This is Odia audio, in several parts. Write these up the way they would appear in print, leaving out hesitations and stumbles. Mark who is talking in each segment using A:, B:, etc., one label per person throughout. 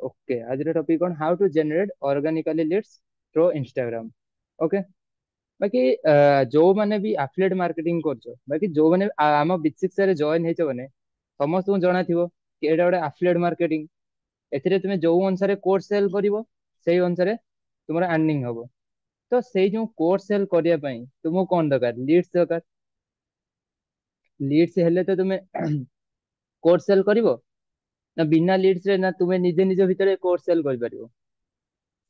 A: ओके आज topic on how to generate organically leads through Instagram. Okay बाकी जो माने भी एफिलिएट मार्केटिंग करछो बाकी जो माने आम बिसिक्स रे जॉइन हेचो माने समस्त को जଣା थिबो कि एटा गोटे एफिलिएट मार्केटिंग। एथिरे तुमे जो अनुसार कोर्स सेल करिवो सेही अनुसार तुमरा अर्निंग हबो। तो सेही जो कोर्स सेल करिया पई तुमको कोन दरकार लीड्स दरकार। लीड्स हेले तो तुमे कोर्स सेल करिवो ना बिना लीड्स रे ना तुमे निजे निज भितरे कोर्स सेल करि परिवो।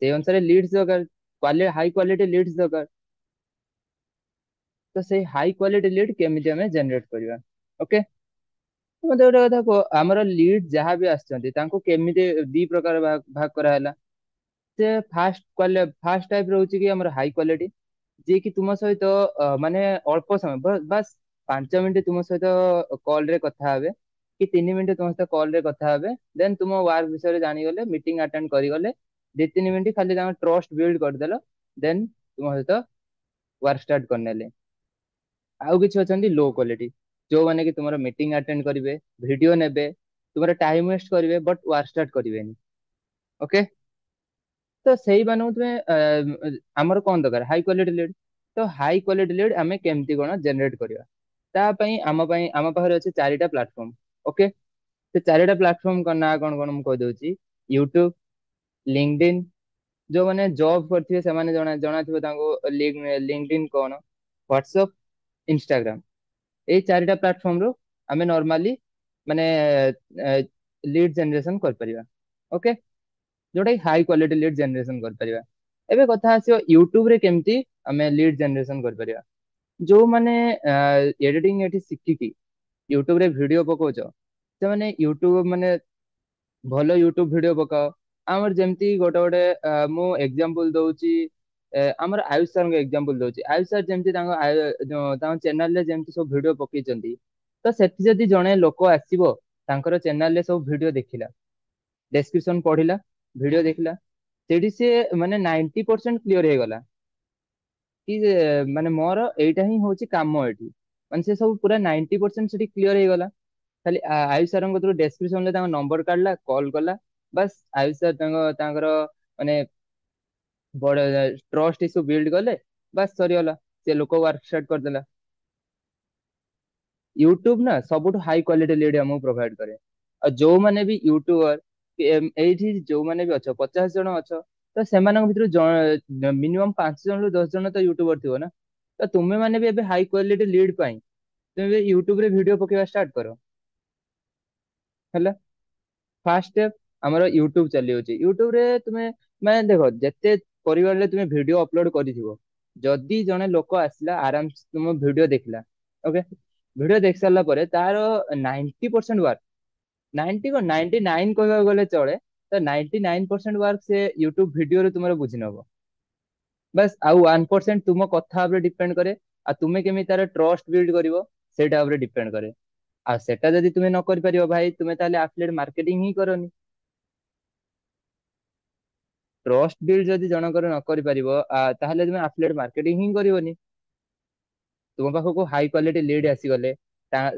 A: ସେଇ ଅନୁସାରେ ଲିଡ୍ସ ଦରକାର ହାଇ କ୍ୱାଲିଟି ଲିଡ୍ସ ଦରକାର। ତ ସେଇ ହାଇ କ୍ୱାଲିଟି ଲିଡ୍ କେମିତି ଆମେ ଜେନେରେଟ କରିବା। ଓକେ ମତେ ଗୋଟେ କଥା କୁହ ଆମର ଲିଡ୍ ଯାହା ବି ଆସିଛନ୍ତି ତାଙ୍କୁ କେମିତି ଦି ପ୍ରକାର ଭାଗ କରାହେଲା। ସେ ଫାଷ୍ଟ ଟାଇପ ରହୁଛି କି ଆମର ହାଇ କ୍ୱାଲିଟି ଯିଏ କି ତୁମ ସହିତ ମାନେ ଅଳ୍ପ ସମୟ ବାସ୍ 5 ମିନିଟ ତୁମ ସହିତ କଲ ରେ କଥା ହେବେ କି 3 ମିନିଟ ତୁମ ସହିତ କଲ ରେ କଥା ହେବେ ଦେନ୍ ତୁମ ୱାର୍କ ବିଷୟରେ ଜାଣିଗଲେ ମିଟିଂ ଆଟେଣ୍ଡ କରିଗଲେ 2-3 ମିନିଟ ଖାଲି ତାଙ୍କ ଟ୍ରଷ୍ଟ ବିଲ୍ଡ କରିଦେଲ ଦେନ୍ ତୁମ ସହିତ ୱାର୍କ ଷ୍ଟାର୍ଟ କରିନେଲେ। ଆଉ କିଛି ଅଛନ୍ତି ଲୋ କ୍ୱାଲିଟି ଯୋଉମାନେ କି ତୁମର ମିଟିଂ ଆଟେଣ୍ଡ କରିବେ ଭିଡିଓ ନେବେ ତୁମର ଟାଇମ ୱେଷ୍ଟ କରିବେ ବଟ୍ ୱାର୍କ ଷ୍ଟାର୍ଟ କରିବେନି। ଓକେ ତ ସେଇମାନଙ୍କୁ ତୁମେ ଆମର କଣ ଦରକାର ହାଇ କ୍ୱାଲିଟି ଲିଡ୍। ତ ହାଇ କ୍ୱାଲିଟି ଲିଡ୍ ଆମେ କେମିତି କଣ ଜେନେରେଟ କରିବା ତା ପାଇଁ ଆମ ପାଖରେ ଅଛି 4ଟା ପ୍ଲାଟଫର୍ମ। ଓକେ ସେ 4ଟା ପ୍ଲାଟଫର୍ମ ନାଁ କଣ କଣ ମୁଁ କହିଦଉଛି। ୟୁଟ୍ୟୁବ, ଲିଙ୍କଡଇନ୍ ଯୋଉମାନେ ଜବ୍ କରିଥିବେ ସେମାନେ ଜଣାଥିବ ତାଙ୍କୁ ଲିଙ୍କଡଇନ୍ କଣ, ହ୍ୱାଟ୍ସଆପ, ଇନଷ୍ଟାଗ୍ରାମ ଏଇ 4ଟା ପ୍ଲାଟଫର୍ମ ରୁ ଆମେ ନର୍ମାଲି ମାନେ ଲିଡ୍ ଜେନେରେସନ କରିପାରିବା। ଓକେ ଯୋଉଟା କି ହାଇ କ୍ୱାଲିଟି ଲିଡ୍ ଜେନେରେସନ କରିପାରିବା। ଏବେ କଥା ଆସିବ ୟୁଟ୍ୟୁବ ରେ କେମିତି ଆମେ ଲିଡ୍ ଜେନେରେସନ କରିପାରିବା। ଯୋଉମାନେ ଏଡିଟିଂ ଏଠି ଶିଖିକି ୟୁଟ୍ୟୁବ ରେ ଭିଡିଓ ପକଉଛ ସେମାନେ ୟୁଟ୍ୟୁବ ମାନେ ଭଲ ୟୁଟ୍ୟୁବ ଭିଡିଓ ପକାଅ। ଆମର ଯେମିତି ଗୋଟେ ଗୋଟେ ମୁଁ ଏକ୍ସାମ୍ପଲ ଦଉଛି ଆମର ଆୟୁଷ ସାରଙ୍କ ଏକ୍ସାମ୍ପଲ ଦଉଛି। ଆୟୁଷ ସାର୍ ଯେମିତି ତାଙ୍କ ଚ୍ୟାନେଲ ରେ ଯେମିତି ସବୁ ଭିଡିଓ ପକେଇଛନ୍ତି ତ ସେଠି ଯଦି ଜଣେ ଲୋକ ଆସିବ ତାଙ୍କର ଚ୍ୟାନେଲ ରେ ସବୁ ଭିଡିଓ ଦେଖିଲା ଡେସ୍କ୍ରିପସନ ପଢିଲା ଭିଡିଓ ଦେଖିଲା ସେଠି ସେ ମାନେ 90% କ୍ଲିୟର ହେଇଗଲା କି ମାନେ ମୋର ଏଇଟା ହିଁ ହଉଛି କାମ ଏଠି ମାନେ ସେ ସବୁ ପୁରା 90% ସେଠି କ୍ଲିୟର ହେଇଗଲା। ଖାଲି ଆୟୁଷ ସାରଙ୍କ ଥ୍ରୁ ଡେସ୍କ୍ରିପସନ ରେ ତାଙ୍କ ନମ୍ବର କାଢିଲା କଲ୍ କଲା ବାସ୍ ଆୟୁଷ ସାର୍ ତାଙ୍କର ମାନେ ବଡ ଟ୍ରଷ୍ଟ ଇସୁ ବିଲ୍ଡ କଲେ ବାସ୍ ସରିଗଲା ସେ ଲୋକ ୱାର୍କ ଷ୍ଟାର୍ଟ କରିଦେଲା। ୟୁଟ୍ୟୁବ ନା ସବୁଠୁ ହାଇ କ୍ୱାଲିଟି ଲିଡ୍ ଆମକୁ ପ୍ରୋଭାଇଡ କରେ। ଆଉ ଯୋଉମାନେ ବି ୟୁଟ୍ୟୁବର ଏଇଠି ଯୋଉମାନେ ବି ଅଛ 50 ଜଣ ଅଛ ତ ସେମାନଙ୍କ ଭିତରୁ ମିନିମମ୍ 5 ଜଣରୁ 10 ଜଣ ତ ୟୁଟ୍ୟୁବର ଥିବ ନା। ତ ତୁମେ ମାନେ ବି ଏବେ ହାଇ କ୍ୱାଲିଟି ଲିଡ୍ ପାଇଁ ତୁମେ ବି ୟୁଟ୍ୟୁବ ରେ ଭିଡିଓ ପକେଇବା ଷ୍ଟାର୍ଟ କର ହେଲା। ଫାର୍ଷ୍ଟ ଷ୍ଟେପ ଆମର ୟୁଟ୍ୟୁବ ଚାଲିଯାଉଛି। ୟୁଟ୍ୟୁବ ରେ ତୁମେ ମାନେ ଦେଖ ଯେତେ ପରିମାଣରେ ତୁମେ ଭିଡିଓ ଅପଲୋଡ କରିଥିବ ଯଦି ଜଣେ ଲୋକ ଆସିଲା ଆରାମ ସେ ତୁମ ଭିଡିଓ ଦେଖିଲା ଓକେ ଭିଡିଓ ଦେଖି ସାରିଲା ପରେ ତାର 90% ୱାର୍କ 99 କହିବାକୁ ଗଲେ ଚଳେ ତ 99% ୱାର୍କ ସେ ୟୁଟ୍ୟୁବ ଭିଡିଓରେ ତୁମର ବୁଝି ନବ। ବାସ୍ ଆଉ 1% ତୁମ କଥା ଉପରେ ଡିପେଣ୍ଡ କରେ ଆଉ ତୁମେ କେମିତି ତାର ଟ୍ରଷ୍ଟ ବିଲ୍ଡ କରିବ ସେଇଟା ଉପରେ ଡିପେଣ୍ଡ କରେ। ଆଉ ସେଟା ଯଦି ତୁମେ ନ କରିପାରିବ ଭାଇ ତୁମେ ତାହେଲେ ଆଫିଲିଏଟ ମାର୍କେଟିଂ ହିଁ କରନି। ଟ୍ରଷ୍ଟ ବିଲ୍ଡ ଯଦି ଜଣଙ୍କର ନ କରିପାରିବ ତାହେଲେ ତୁମେ ଆଫିଲିଏଟ ମାର୍କେଟିଂ ହିଁ କରିବନି। ତୁମ ପାଖକୁ ହାଇ କ୍ୱାଲିଟି ଲିଡ୍ ଆସିଗଲେ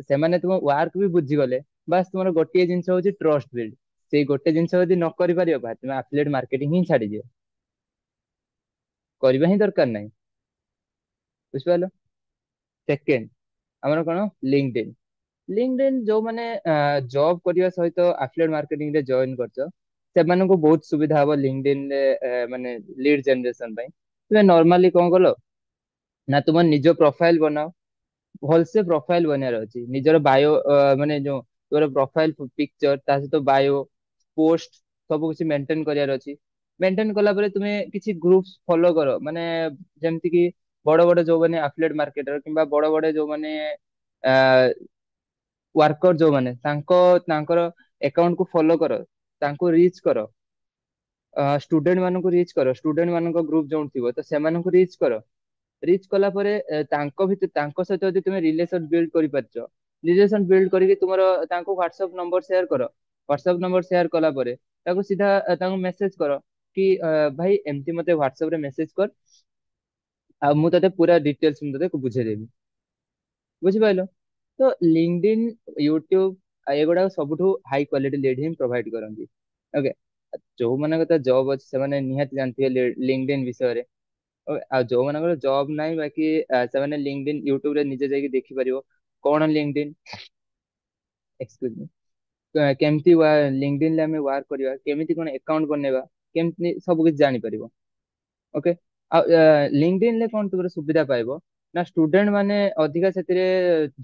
A: ସେମାନେ ତୁମ ୱାର୍କ ବି ବୁଝିଗଲେ ବାସ୍ ତୁମର ଗୋଟିଏ ଜିନିଷ ହଉଛି ଟ୍ରଷ୍ଟ ବିଲ୍ଡ। ସେଇ ଗୋଟେ ଜିନିଷ ଯଦି ନ କରିପାରିବ ଭାଇ ତୁମେ ଆଫିଲିଏଟ ମାର୍କେଟିଂ ହିଁ ଛାଡିଦିଅ କରିବା ହିଁ ଦରକାର ନାହିଁ। ବୁଝିପାରିଲ। ସେକେଣ୍ଡ ଆମର କଣ ଲିଙ୍କଡଇନ୍। ଲିଙ୍କଡଇନ୍ ଯୋଉମାନେ ଜବ୍ କରିବା ସହିତ ଆଫିଲିଏଟ ମାର୍କେଟିଂ ରେ ଜଏନ କରିଛ ସେମାନଙ୍କୁ ବହୁତ ସୁବିଧା ହବ ଲିଙ୍କଡଇନ୍ ରେ ମାନେ ଲିଡ୍ ଜେନେରେସନ ପାଇଁ। ତୁମେ ନର୍ମାଲି କଣ କଲ ନା ତୁମ ନିଜ ପ୍ରୋଫାଇଲ ବନାଅ। ଭଲସେ ପ୍ରୋଫାଇଲ ବନେଇବାର ଅଛି ନିଜର ବାୟୋ ମାନେ ଯୋଉ ତୋର ପ୍ରୋଫାଇଲ ପିକଚର ତା ସହିତ ବାୟୋ ପୋଷ୍ଟ ସବୁ କିଛି ମେଣ୍ଟେନ କରିବାର ଅଛି। ମେଣ୍ଟେନ କଲା ପରେ ତୁମେ କିଛି ଗ୍ରୁପସ ଫଲୋ କର ମାନେ ଯେମିତି କି ବଡ ବଡ ଯୋଉମାନେ ଆଫିଲିଏଟ ମାର୍କେଟର କିମ୍ବା ବଡ ବଡ ଯୋଉମାନେ ୱାର୍କର ଯୋଉମାନେ ତାଙ୍କର ଆକାଉଣ୍ଟ କୁ ଫଲୋ କର ତାଙ୍କୁ ରିଚ୍ କର। ଷ୍ଟୁଡେଣ୍ଟ ମାନଙ୍କୁ ରିଚ୍ କର ଷ୍ଟୁଡେଣ୍ଟ ମାନଙ୍କ ଗ୍ରୁପ ଯୋଉ ଥିବ ତ ସେମାନଙ୍କୁ ରିଚ୍ କର। ରିଚ୍ କଲା ପରେ ତାଙ୍କ ସହିତ ଯଦି ତୁମେ ରିଲେସନ ବିଲ୍ଡ କରିପାରିଛ ରିଲେସନ ବିଲ୍ଡ କରିକି ତୁମର ତାଙ୍କୁ ହ୍ୱାଟ୍ସଆପ ନମ୍ବର ସେୟାର କର। ହ୍ୱାଟ୍ସଆପ ନମ୍ବର ସେୟାର କଲା ପରେ ତାକୁ ସିଧା ତାଙ୍କୁ ମେସେଜ କର କି ଭାଇ ଏମିତି ମତେ ହ୍ୱାଟ୍ସଆପ ରେ ମେସେଜ କର ଆଉ ମୁଁ ତତେ ପୁରା ଡିଟେଲସ ମୁଁ ତତେ ବୁଝେଇଦେବି। ବୁଝିପାରିଲ। ତ ଲିଙ୍କଡଇନ୍ ୟୁଟ୍ୟୁବ ଏଗୁଡାକ ସବୁଠୁ ହାଇ କ୍ୱାଲିଟି ଲିଡ୍ ହିଁ ପ୍ରୋଭାଇଡ କରନ୍ତି। ଓକେ ଯୋଉମାନଙ୍କର ଜବ୍ ଅଛି ସେମାନେ ନିହାତି ଜାଣିଥିବେ ଲିଙ୍କଡଇନ ବିଷୟରେ। ଆଉ ଯୋଉମାନଙ୍କର ଜବ୍ ନାହିଁ ବାକି ସେମାନେ ଲିଙ୍କଡଇନ ୟୁଟ୍ୟୁବ ରେ ନିଜେ ଯାଇକି ଦେଖିପାରିବ କଣ ଲିଙ୍କଡଇନ, ଏକ୍ସକ୍ୟୁଜ ମି, କେମିତି ଲିଙ୍କଡଇନ ରେ ଆମେ ୱାର୍କ କରିବା, କେମିତି କଣ ଆକାଉଣ୍ଟ ବନେଇବା, କେମିତି ସବୁ କିଛି ଜାଣିପାରିବ। ଓକେ। ଆଉ ଲିଙ୍କଡଇନ ରେ କଣ ତୁମର ସୁବିଧା ପାଇବ ନା ଷ୍ଟୁଡେଣ୍ଟ ମାନେ ଅଧିକା ସେଥିରେ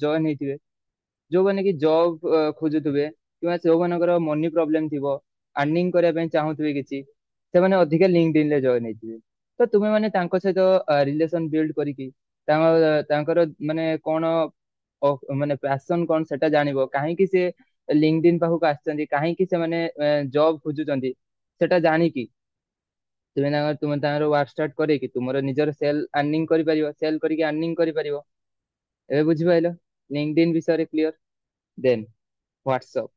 A: ଜଏନ ହେଇଥିବେ, ଯୋଉମାନେ କି ଜବ୍ ଖୋଜୁଥିବେ କିମ୍ବା ଯୋଉମାନଙ୍କର ମନି ପ୍ରୋବ୍ଲେମ ଥିବ, ଆର୍ନିଂ କରିବା ପାଇଁ ଚାହୁଁଥିବେ କିଛି, ସେମାନେ ଅଧିକା ଲିଙ୍କଡଇନ ରେ ଜଏନ ହେଇଥିବେ। ତ ତୁମେ ମାନେ ତାଙ୍କ ସହିତ ରିଲେସନ ବିଲ୍ଡ କରିକି ତାଙ୍କର ମାନେ କଣ ମାନେ ପ୍ୟାସନ କଣ ସେଟା ଜାଣିବ, କାହିଁକି ସେ ଲିଙ୍କଡଇନ ପାଖକୁ ଆସିଛନ୍ତି, କାହିଁକି ସେମାନେ ଜବ୍ ଖୋଜୁଛନ୍ତି, ସେଟା ଜାଣିକି ତୁମେ ତାଙ୍କର ୱାର୍କ ଷ୍ଟାର୍ଟ କରିକି ତୁମର ନିଜର ସେଲ ଆର୍ନିଂ କରିପାରିବ, ସେଲ କରିକି ଆର୍ନିଂ କରିପାରିବ। ଏବେ ବୁଝିପାରିଲ ଲିଙ୍କଡଇନ ବିଷୟରେ କ୍ଲିୟର। ଦେନ୍ ହ୍ୱାଟ୍ସଆପ୍।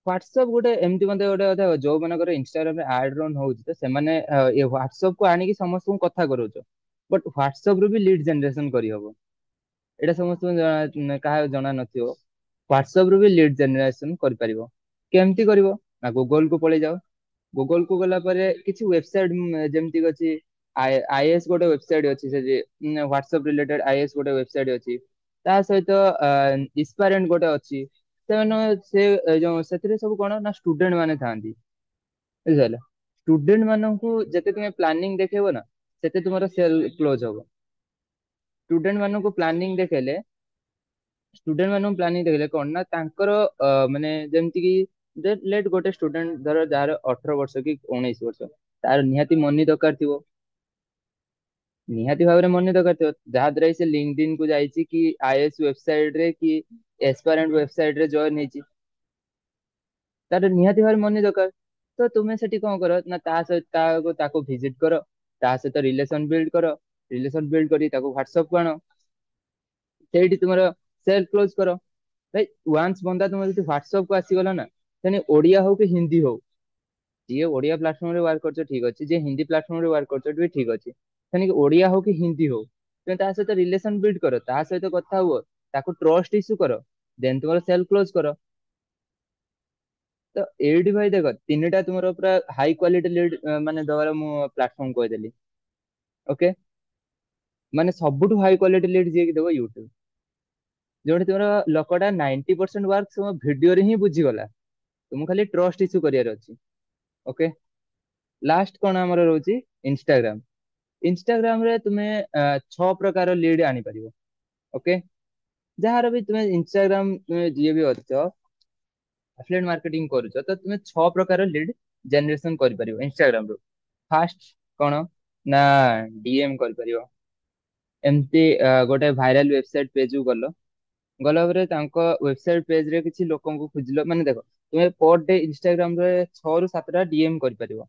A: ହ୍ୱାଟ୍ସଆପ୍ ଗୋଟେ ଏମିତି ମଧ୍ୟ ଗୋଟେ କଥା ଯୋଉ ମାନଙ୍କର ଇନଷ୍ଟାଗ୍ରାମ ରେ ଆଡ ରନ୍ ହଉଛି ତ ସେମାନେ ଏ ହ୍ୱାଟ୍ସଆପ୍ କୁ ଆଣିକି ସମସ୍ତଙ୍କୁ କଥା କରଉଛ, ବଟ୍ ହ୍ୱାଟ୍ସଆପ୍ ରୁ ବି ଲିଡ୍ ଜେନେରେସନ କରିହବ। ଏଇଟା ସମସ୍ତଙ୍କୁ କାହାକୁ ଜଣା ନଥିବ। ହ୍ୱାଟ୍ସଆପ୍ ରୁ ବି ଲିଡ୍ ଜେନେରେସନ କରିପାରିବ। କେମିତି କରିବ ନା ଗୁଗଲ କୁ ପଳେଇ ଯାଅ। ଗୁଗଲ କୁ ଗଲା ପରେ କିଛି ୱେବସାଇଟ ଯେମିତି ଅଛି, ଆଇଏସ୍ ଗୋଟେ ୱେବସାଇଟ ଅଛି, ସେ ହ୍ୱାଟ୍ସଆପ୍ ରିଲେଟେଡ ଆଇଏସ୍ ଗୋଟେ ୱେବସାଇଟ ଅଛି। ତା ସହିତ ଇସ୍ପାରେଣ୍ଟ ଗୋଟେ ଅଛି। ସେମାନେ ସେଥିରେ ସବୁ କଣ ନା ଷ୍ଟୁଡେଣ୍ଟ ମାନେ ଥାଆନ୍ତି, ବୁଝିପାରିଲ। ଷ୍ଟୁଡେଣ୍ଟ ମାନଙ୍କୁ ଯେତେ ତୁମେ ପ୍ଲାନିଂ ଦେଖେଇବ ନା ସେତେ ତୁମର ସେଲ କ୍ଲୋଜ ହବ। ଷ୍ଟୁଡେଣ୍ଟ ମାନଙ୍କୁ ପ୍ଲାନିଂ ଦେଖେଇଲେ, ଷ୍ଟୁଡେଣ୍ଟ ମାନଙ୍କୁ ପ୍ଲାନିଂ ଦେଖେଇଲେ କଣ ନା ତାଙ୍କର ମାନେ ଯେମିତି କି ଲେଟ ଗୋଟେ ଷ୍ଟୁଡେଣ୍ଟ ଧର ଯାହାର 18 ବର୍ଷ କି 19 ବର୍ଷ, ତାର ନିହାତି ମନି ଦରକାର ଥିବ, ନିହାତି ଭାବରେ ମନି ଦରକାର ଥିବ, ଯାହା ଦ୍ୱାରା କି ସେ ଲିଙ୍କଡଇନ କୁ ଯାଇଛି କି ଆଇଏସ୍ ୱେବସାଇଟ ରେ କି ଏସ୍ପାରେଣ୍ଟ ୱେବସାଇଟ ରେ ଜଏନ ହେଇଛି, ତାର ନିହାତି ଭାବରେ ମନି ଦରକାର। ତ ତୁମେ ସେଠି କଣ କର ନା ତା ସହିତ ତାକୁ ଭିଜିଟ କର, ତା ସହିତ ରିଲେସନ ବିଲ୍ଡ କର, ରିଲେସନ ବିଲ୍ଡ କରି ତାକୁ ହ୍ୱାଟ୍ସଆପ୍ କୁ ଆଣ, ସେଇଠି ତୁମର ସେଲ କ୍ଲୋଜ କର। ଭାଇ ୱାନ୍ସ ବନ୍ଦା ତୁମେ ଯଦି ହ୍ୱାଟ୍ସଆପ୍ କୁ ଆସିଗଲା ନା, ତେଣୁ ଓଡିଆ ହଉ କି ହିନ୍ଦୀ ହଉ, ଯିଏ ଓଡିଆ ପ୍ଲାଟଫର୍ମ ରେ ୱାର୍କ କରୁଛ ଠିକ ଅଛି, ଯିଏ ହିନ୍ଦୀ ପ୍ଲାଟଫର୍ମ ରେ ୱାର୍କ କରୁଛ ବି ଠିକ ଅଛି, ତେଣିକି ଓଡିଆ ହଉ କି ହିନ୍ଦୀ ହଉ ତୁମେ ତା ସହିତ ରିଲେସନ ବିଲ୍ଡ କର, ତା ସହିତ କଥା ହୁଅ, ତାକୁ ଟ୍ରଷ୍ଟ ଇସ୍ୟୁ କର, ଦେନ୍ ତୁମର ସେଲ କ୍ଲୋଜ କର। ତ ଏଇଠି ଭାଇ ଦେଖ ତିନିଟା ତୁମର ପୁରା ହାଇ କ୍ୱାଲିଟି ଲିଡ୍ ମାନେ ଦବାର ମୁଁ ପ୍ଲାଟଫର୍ମ କହିଦେଲି। ଓକେ। ମାନେ ସବୁଠୁ ହାଇ କ୍ୱାଲିଟି ଲିଡ୍ ଯିଏ କି ଦବ ୟୁଟ୍ୟୁବ, ଯୋଉଠି ତୁମର ଲୋକଟା 90% ୱାର୍କ ତୁମ ଭିଡିଓରେ ହିଁ ବୁଝିଗଲା, ତୁମକୁ ଖାଲି ଟ୍ରଷ୍ଟ ଇସ୍ୟୁ କରିବାର ଅଛି। ଓକେ। ଲାଷ୍ଟ କଣ ଆମର ରହୁଛି ଇନଷ୍ଟାଗ୍ରାମ। ଇନଷ୍ଟାଗ୍ରାମ ରେ ତୁମେ 6 ପ୍ରକାର ଲିଡ୍ ଆଣିପାରିବ। ଓକେ। ଯାହାର ବି ତୁମେ ଇନଷ୍ଟାଗ୍ରାମ ଯିଏ ବି ଅଛ ଆଫିଲିଏଟ ମାର୍କେଟିଂ କରୁଛ, ତ ତୁମେ 6 ପ୍ରକାର ଲିଡ୍ ଜେନେରେସନ କରିପାରିବ ଇନଷ୍ଟାଗ୍ରାମ ରୁ। ଫାଷ୍ଟ କଣ ନା ଡିଏମ କରିପାରିବ। ଏମିତି ଗୋଟେ ଭାଇରାଲ ୱେବସାଇଟ ପେଜ କୁ ଗଲ, ଗଲା ପରେ ତାଙ୍କ ୱେବସାଇଟ ପେଜ ରେ କିଛି ଲୋକଙ୍କୁ ଖୋଜିଲ, ମାନେ ଦେଖ ତୁମେ ପର ଡେ ଇନଷ୍ଟାଗ୍ରାମ ରେ 6 ରୁ 7ଟା ଡିଏମ କରିପାରିବ।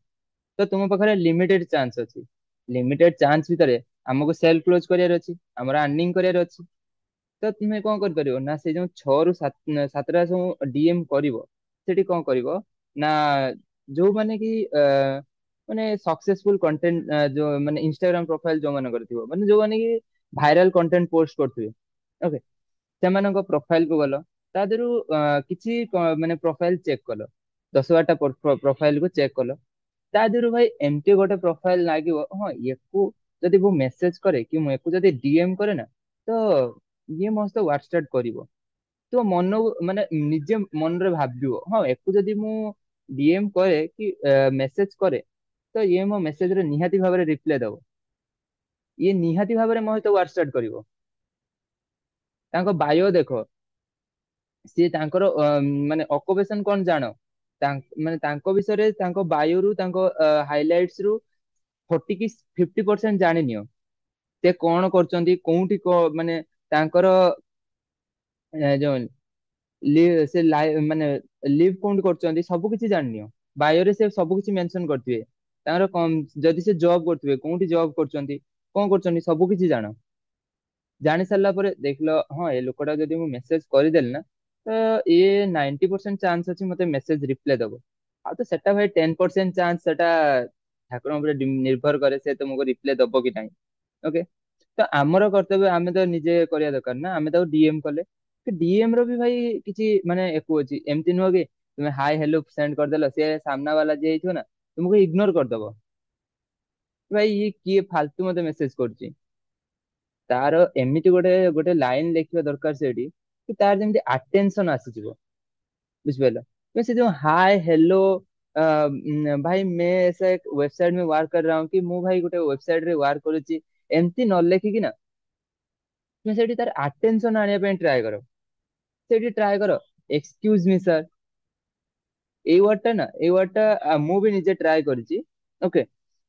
A: ତ ତୁମ ପାଖରେ ଲିମିଟେଡ ଚାନ୍ସ ଅଛି, ଲିମିଟେଡ ଚାନ୍ସ ଭିତରେ ଆମକୁ ସେଲ କ୍ଲୋଜ କରିବାର ଅଛି, ଆମର ଆର୍ନିଂ କରିବାର ଅଛି। ତ ତୁମେ କଣ କରିପାରିବ ନା ସେ ଯୋଉ 6 ରୁ 7ଟା ସବୁ ଡିଏମ କରିବ, ସେଠି କଣ କରିବ ନା ଯୋଉମାନେ କି ମାନେ ସକ୍ସେସଫୁଲ କଣ୍ଟେଣ୍ଟ ଯୋଉ ମାନେ ଇନଷ୍ଟାଗ୍ରାମ ପ୍ରୋଫାଇଲ ଯୋଉ ମାନଙ୍କର ଥିବ, ମାନେ ଯୋଉମାନେ କି ଭାଇରାଲ କଣ୍ଟେଣ୍ଟ ପୋଷ୍ଟ କରୁଥିବେ, ଓକେ, ସେମାନଙ୍କ ପ୍ରୋଫାଇଲ କୁ ଗଲ, ତା ଦେହରୁ କିଛି ମାନେ ପ୍ରୋଫାଇଲ ଚେକ୍ କଲ, 10 12ଟା ପ୍ରୋଫାଇଲ କୁ ଚେକ୍ କଲ, ତା ଦେହରୁ ଭାଇ ଏମିତି ଗୋଟେ ପ୍ରୋଫାଇଲ ଲାଗିବ, ହଁ ୟାକୁ ଯଦି ମୁଁ ମେସେଜ କରେ କି ମୁଁ ୟାକୁ ଯଦି ଡିଏମ କରେ ନା, ତ ଇଏ ମୋ ସହିତ ୱାର୍କ ଷ୍ଟାର୍ଟ କରିବ। ତ ମନକୁ ମାନେ ନିଜେ ମନରେ ଭାବିବ, ହଁ ୟାକୁ ଯଦି ମୁଁ ଡିଏମ କରେ କି ମେସେଜ କରେ, ତ ଇଏ ମୋ ମେସେଜରେ ନିହାତି ଭାବରେ ରିପ୍ଲାଏ ଦବ, ଇଏ ନିହାତି ଭାବରେ ମୋ ସହିତ ୱାର୍କ ଷ୍ଟାର୍ଟ କରିବ। ତାଙ୍କ ବାୟୋ ଦେଖ, ସିଏ ତାଙ୍କର ମାନେ ଅକୁପେସନ କଣ ଜାଣ, ମାନେ ତାଙ୍କ ବିଷୟରେ ତାଙ୍କ ବାୟୋରୁ ତାଙ୍କ ହାଇଲାଇଟସ ରୁ 40 କି 50% ଜାଣିନିଅ, ସେ କଣ କରୁଛନ୍ତି, କୋଉଠି ମାନେ ତାଙ୍କର ଯୋଉ ସେ ମାନେ ଲିଭ୍ କୋଉଠି କରୁଛନ୍ତି, ସବୁ କିଛି ଜାଣିନିଅ। ବାୟୋରେ ସେ ସବୁ କିଛି ମେନସନ କରିଥିବେ, ତାଙ୍କର ଯଦି ସେ ଜବ୍ କରୁଥିବେ କୋଉଠି ଜବ୍ କରୁଛନ୍ତି, କଣ କରୁଛନ୍ତି, ସବୁ କିଛି ଜାଣ। ଜାଣି ସାରିଲା ପରେ ଦେଖିଲ, ହଁ ଏ ଲୋକଟା ଯଦି ମୁଁ ମେସେଜ କରିଦେଲି ନା, ତ ଇଏ 90% ଚାନ୍ସ ଅଛି ମତେ ମେସେଜ ରିପ୍ଲାଏ ଦବ। ଆଉ ତ ସେଟା ଭାଇ 10% ଚାନ୍ସ, ସେଟା ଠାକୁରଙ୍କ ଉପରେ ନିର୍ଭର କରେ, ସେ ତୁମକୁ ରିପ୍ଲାଏ ଦବ କି ନାହିଁ। ଓକେ। ତ ଆମର କର୍ତ୍ତବ୍ୟ ଆମେ ତ ନିଜେ କରିବା ଦରକାର ନା, ଆମେ ତାକୁ ଡିଏମ କଲେ, ଡିଏମ ର ବି ଭାଇ କିଛି ମାନେ ଏକୁ ଅଛି, ଏମିତି ନୁହଁ କି ତୁମେ ହାଇ ହେଲୋ ସେଣ୍ଡ କରିଦେଲ, ସେ ସାମ୍ନା ବାଲା ଯିଏ ହେଇଥିବ ନା ତୁମକୁ ଇଗ୍ନୋର କରିଦବ। ଭାଇ ଇଏ କିଏ ଫାଲତୁ ମତେ ମେସେଜ କରୁଛି। ତାର ଏମିତି ଗୋଟେ ଗୋଟେ ଲାଇନ ଲେଖିବା ଦରକାର ସେଇଠି କି ତାର ଯେମିତି ଆଟେନସନ ଆସିଯିବ। ବୁଝିପାରିଲ? तो ସେ ଯୋଉ हाय हेलो भाई मैं ऐसा एक वेबसाइट में वर्क कर रहा हूँ कि ମୁଁ ଭାଇ ଗୋଟେ ୱେବସାଇଟ ରେ ୱାର୍କ କରୁଛି, ଏମିତି ନ ଲେଖିକି ନା ତୁମେ ସେଇଠି ତାର ଆଟେନସନ ଆଣିବା ପାଇଁ ଟ୍ରାଏ କର। ସେଇଠି ଟ୍ରାଏ କର ଏକ୍ସକ୍ୟୁଜ ମି ସାର୍, ଏଇ ୱାର୍ଡ ଟା ନା, ଏଇ ୱାର୍ଡ ଟା ମୁଁ ବି ନିଜେ ଟ୍ରାଏ କରିଛି। ଓକେ,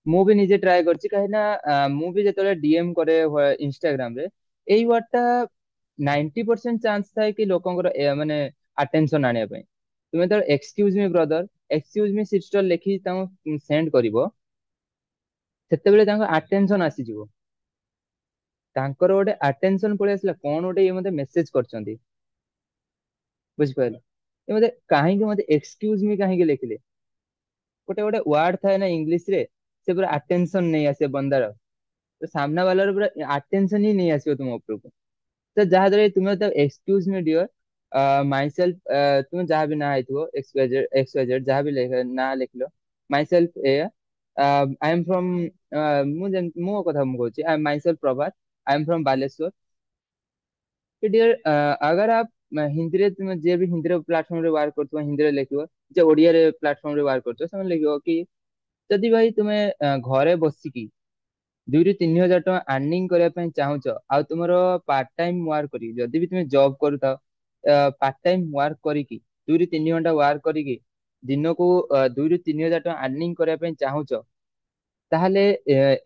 A: ମୁଁ ବି ନିଜେ ଟ୍ରାଏ କରିଛି କାହିଁକି ନା ମୁଁ ବି ଯେତେବେଳେ ଡିଏମ କରେ ଇନଷ୍ଟାଗ୍ରାମ ରେ, ଏଇ ୱାର୍ଡ ଟା 90% ଚାନ୍ସ ଥାଏ କି ଲୋକଙ୍କର ମାନେ ଆଟେନସନ ଆଣିବା ପାଇଁ। ତୁମେ ଯେତେବେଳେ ଏକ୍ସକ୍ୟୁଜ ମି ବ୍ରଦର, ଏକ୍ସକ୍ୟୁଜ ମି ସିଷ୍ଟର ଲେଖି ତାଙ୍କୁ ସେଣ୍ଡ କରିବ, ସେତେବେଳେ ତାଙ୍କ ଆଟେନସନ ଆସିଯିବ। ତାଙ୍କର ଗୋଟେ ଆଟେନସନ ପଳେଇ ଆସିଲା, କଣ ଗୋଟେ ଇଏ ମତେ ମେସେଜ କରିଛନ୍ତି। ବୁଝିପାରିଲ? ଏ ମତେ କାହିଁକି ମତେ ଏକ୍ସକ୍ୟୁଜ ମି କାହିଁକି ଲେଖିଲେ। ଗୋଟେ ଗୋଟେ ୱାର୍ଡ ଥାଏ ନା ଇଂଲିଶ ରେ, ସେ ପୁରା ଆଟେନସନ ନେଇ ଆସେ ବନ୍ଦାର। ତ ସାମ୍ନା ବାଲାର ପୁରା ଆଟେନସନ ହିଁ ନେଇ ଆସିବ ତୁମ ଉପରକୁ। ତ ଯାହା ଦ୍ୱାରା କି ତୁମେ ତ ଏକ୍ସକ୍ୟୁଜ ମି ଡିଅର ମାଇ ସେଲ୍ଫ, ତୁମେ ଯାହା ବି ନାଁ ହେଇଥିବ ଏକ୍ସ ୱାଇ ଜେଡ ଯାହା ବି ନାଁ ଲେଖିଲ, ମାଇ ସେଲ୍ଫ ଏୟା, ଆଇ ଏମ୍ ଫ୍ରମ, ମୋ କଥା ମୁଁ କହୁଛି, I my self Prabhat, I am from Baleshwar. कि डियर, अगर आप हिंदी रे, तुम जे भी हिंदी प्लाटफॉर्म रे वर्क करथो हिंदी रे लिखियो, जे ओडिया रे प्लाटफॉर्म रे वर्क करथो समय लिखियो कि जदि भाई तुमे घरे बसिकी 2 ରୁ 3 ହଜାର ଟଙ୍କା अर्निंग करबा ପାଇଁ ଚାହୁଁଛ, ଆଉ ତୁମର ପାର୍ଟ ଟାଇମ ୱାର୍କ କରି, ଯଦି ବି ତୁମେ ଜବ କରୁଥାଅ ପାର୍ଟ ଟାଇମ ୱାର୍କ କରିକି 2 ରୁ 3 ଘଣ୍ଟା ୱାର୍କ କରିକି ଦିନକୁ 2 ରୁ 3 ହଜାର ଟଙ୍କା अर्निंग କରିବା ପାଇଁ ଚାହୁଁଛ, ତାହେଲେ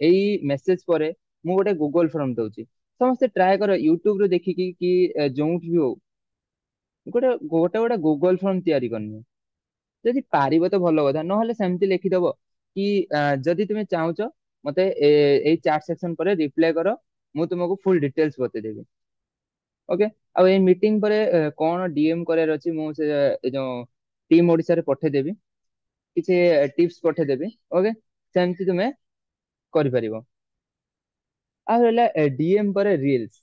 A: ଏଇ ମେସେଜ ପରେ ମୁଁ ଗୋଟେ ଗୁଗଲ ଫର୍ମ ଦଉଛି। ସମସ୍ତେ ଟ୍ରାଏ କର ୟୁଟ୍ୟୁବ ରୁ ଦେଖିକି କି ଯୋଉଠି ବି ହଉ, ଗୋଟେ ଗୋଟେ ଗୋଟେ ଗୁଗଲ ଫର୍ମ ତିଆରି କରିନିଅ। ଯଦି ପାରିବ ତ ଭଲ କଥା, ନହେଲେ ସେମିତି ଲେଖିଦବ କି ଯଦି ତୁମେ ଚାହୁଁଛ ମତେ ଏଇ ଚାଟ ସେକ୍ସନ ପରେ ରିପ୍ଲାଏ କର, ମୁଁ ତୁମକୁ ଫୁଲ ଡିटेल्स ବତେଇଦେବି। ଓକେ, ଆଉ ଏଇ ମିଟିଂ ପରେ କଣ ଡିଏମ କରିବାର ଅଛି ମୁଁ ସେ ଏ ଯୋଉ ଟିମ୍ ଓଡିଶାରେ ପଠେଇଦେବି, କିଛି ଟିପ୍ସ ପଠେଇଦେବି। ଓକେ, ସେମିତି ତୁମେ କରିପାରିବ। ଆଉ ହେଲା ଡିଏମ ପରେ ରିଲ୍ସ।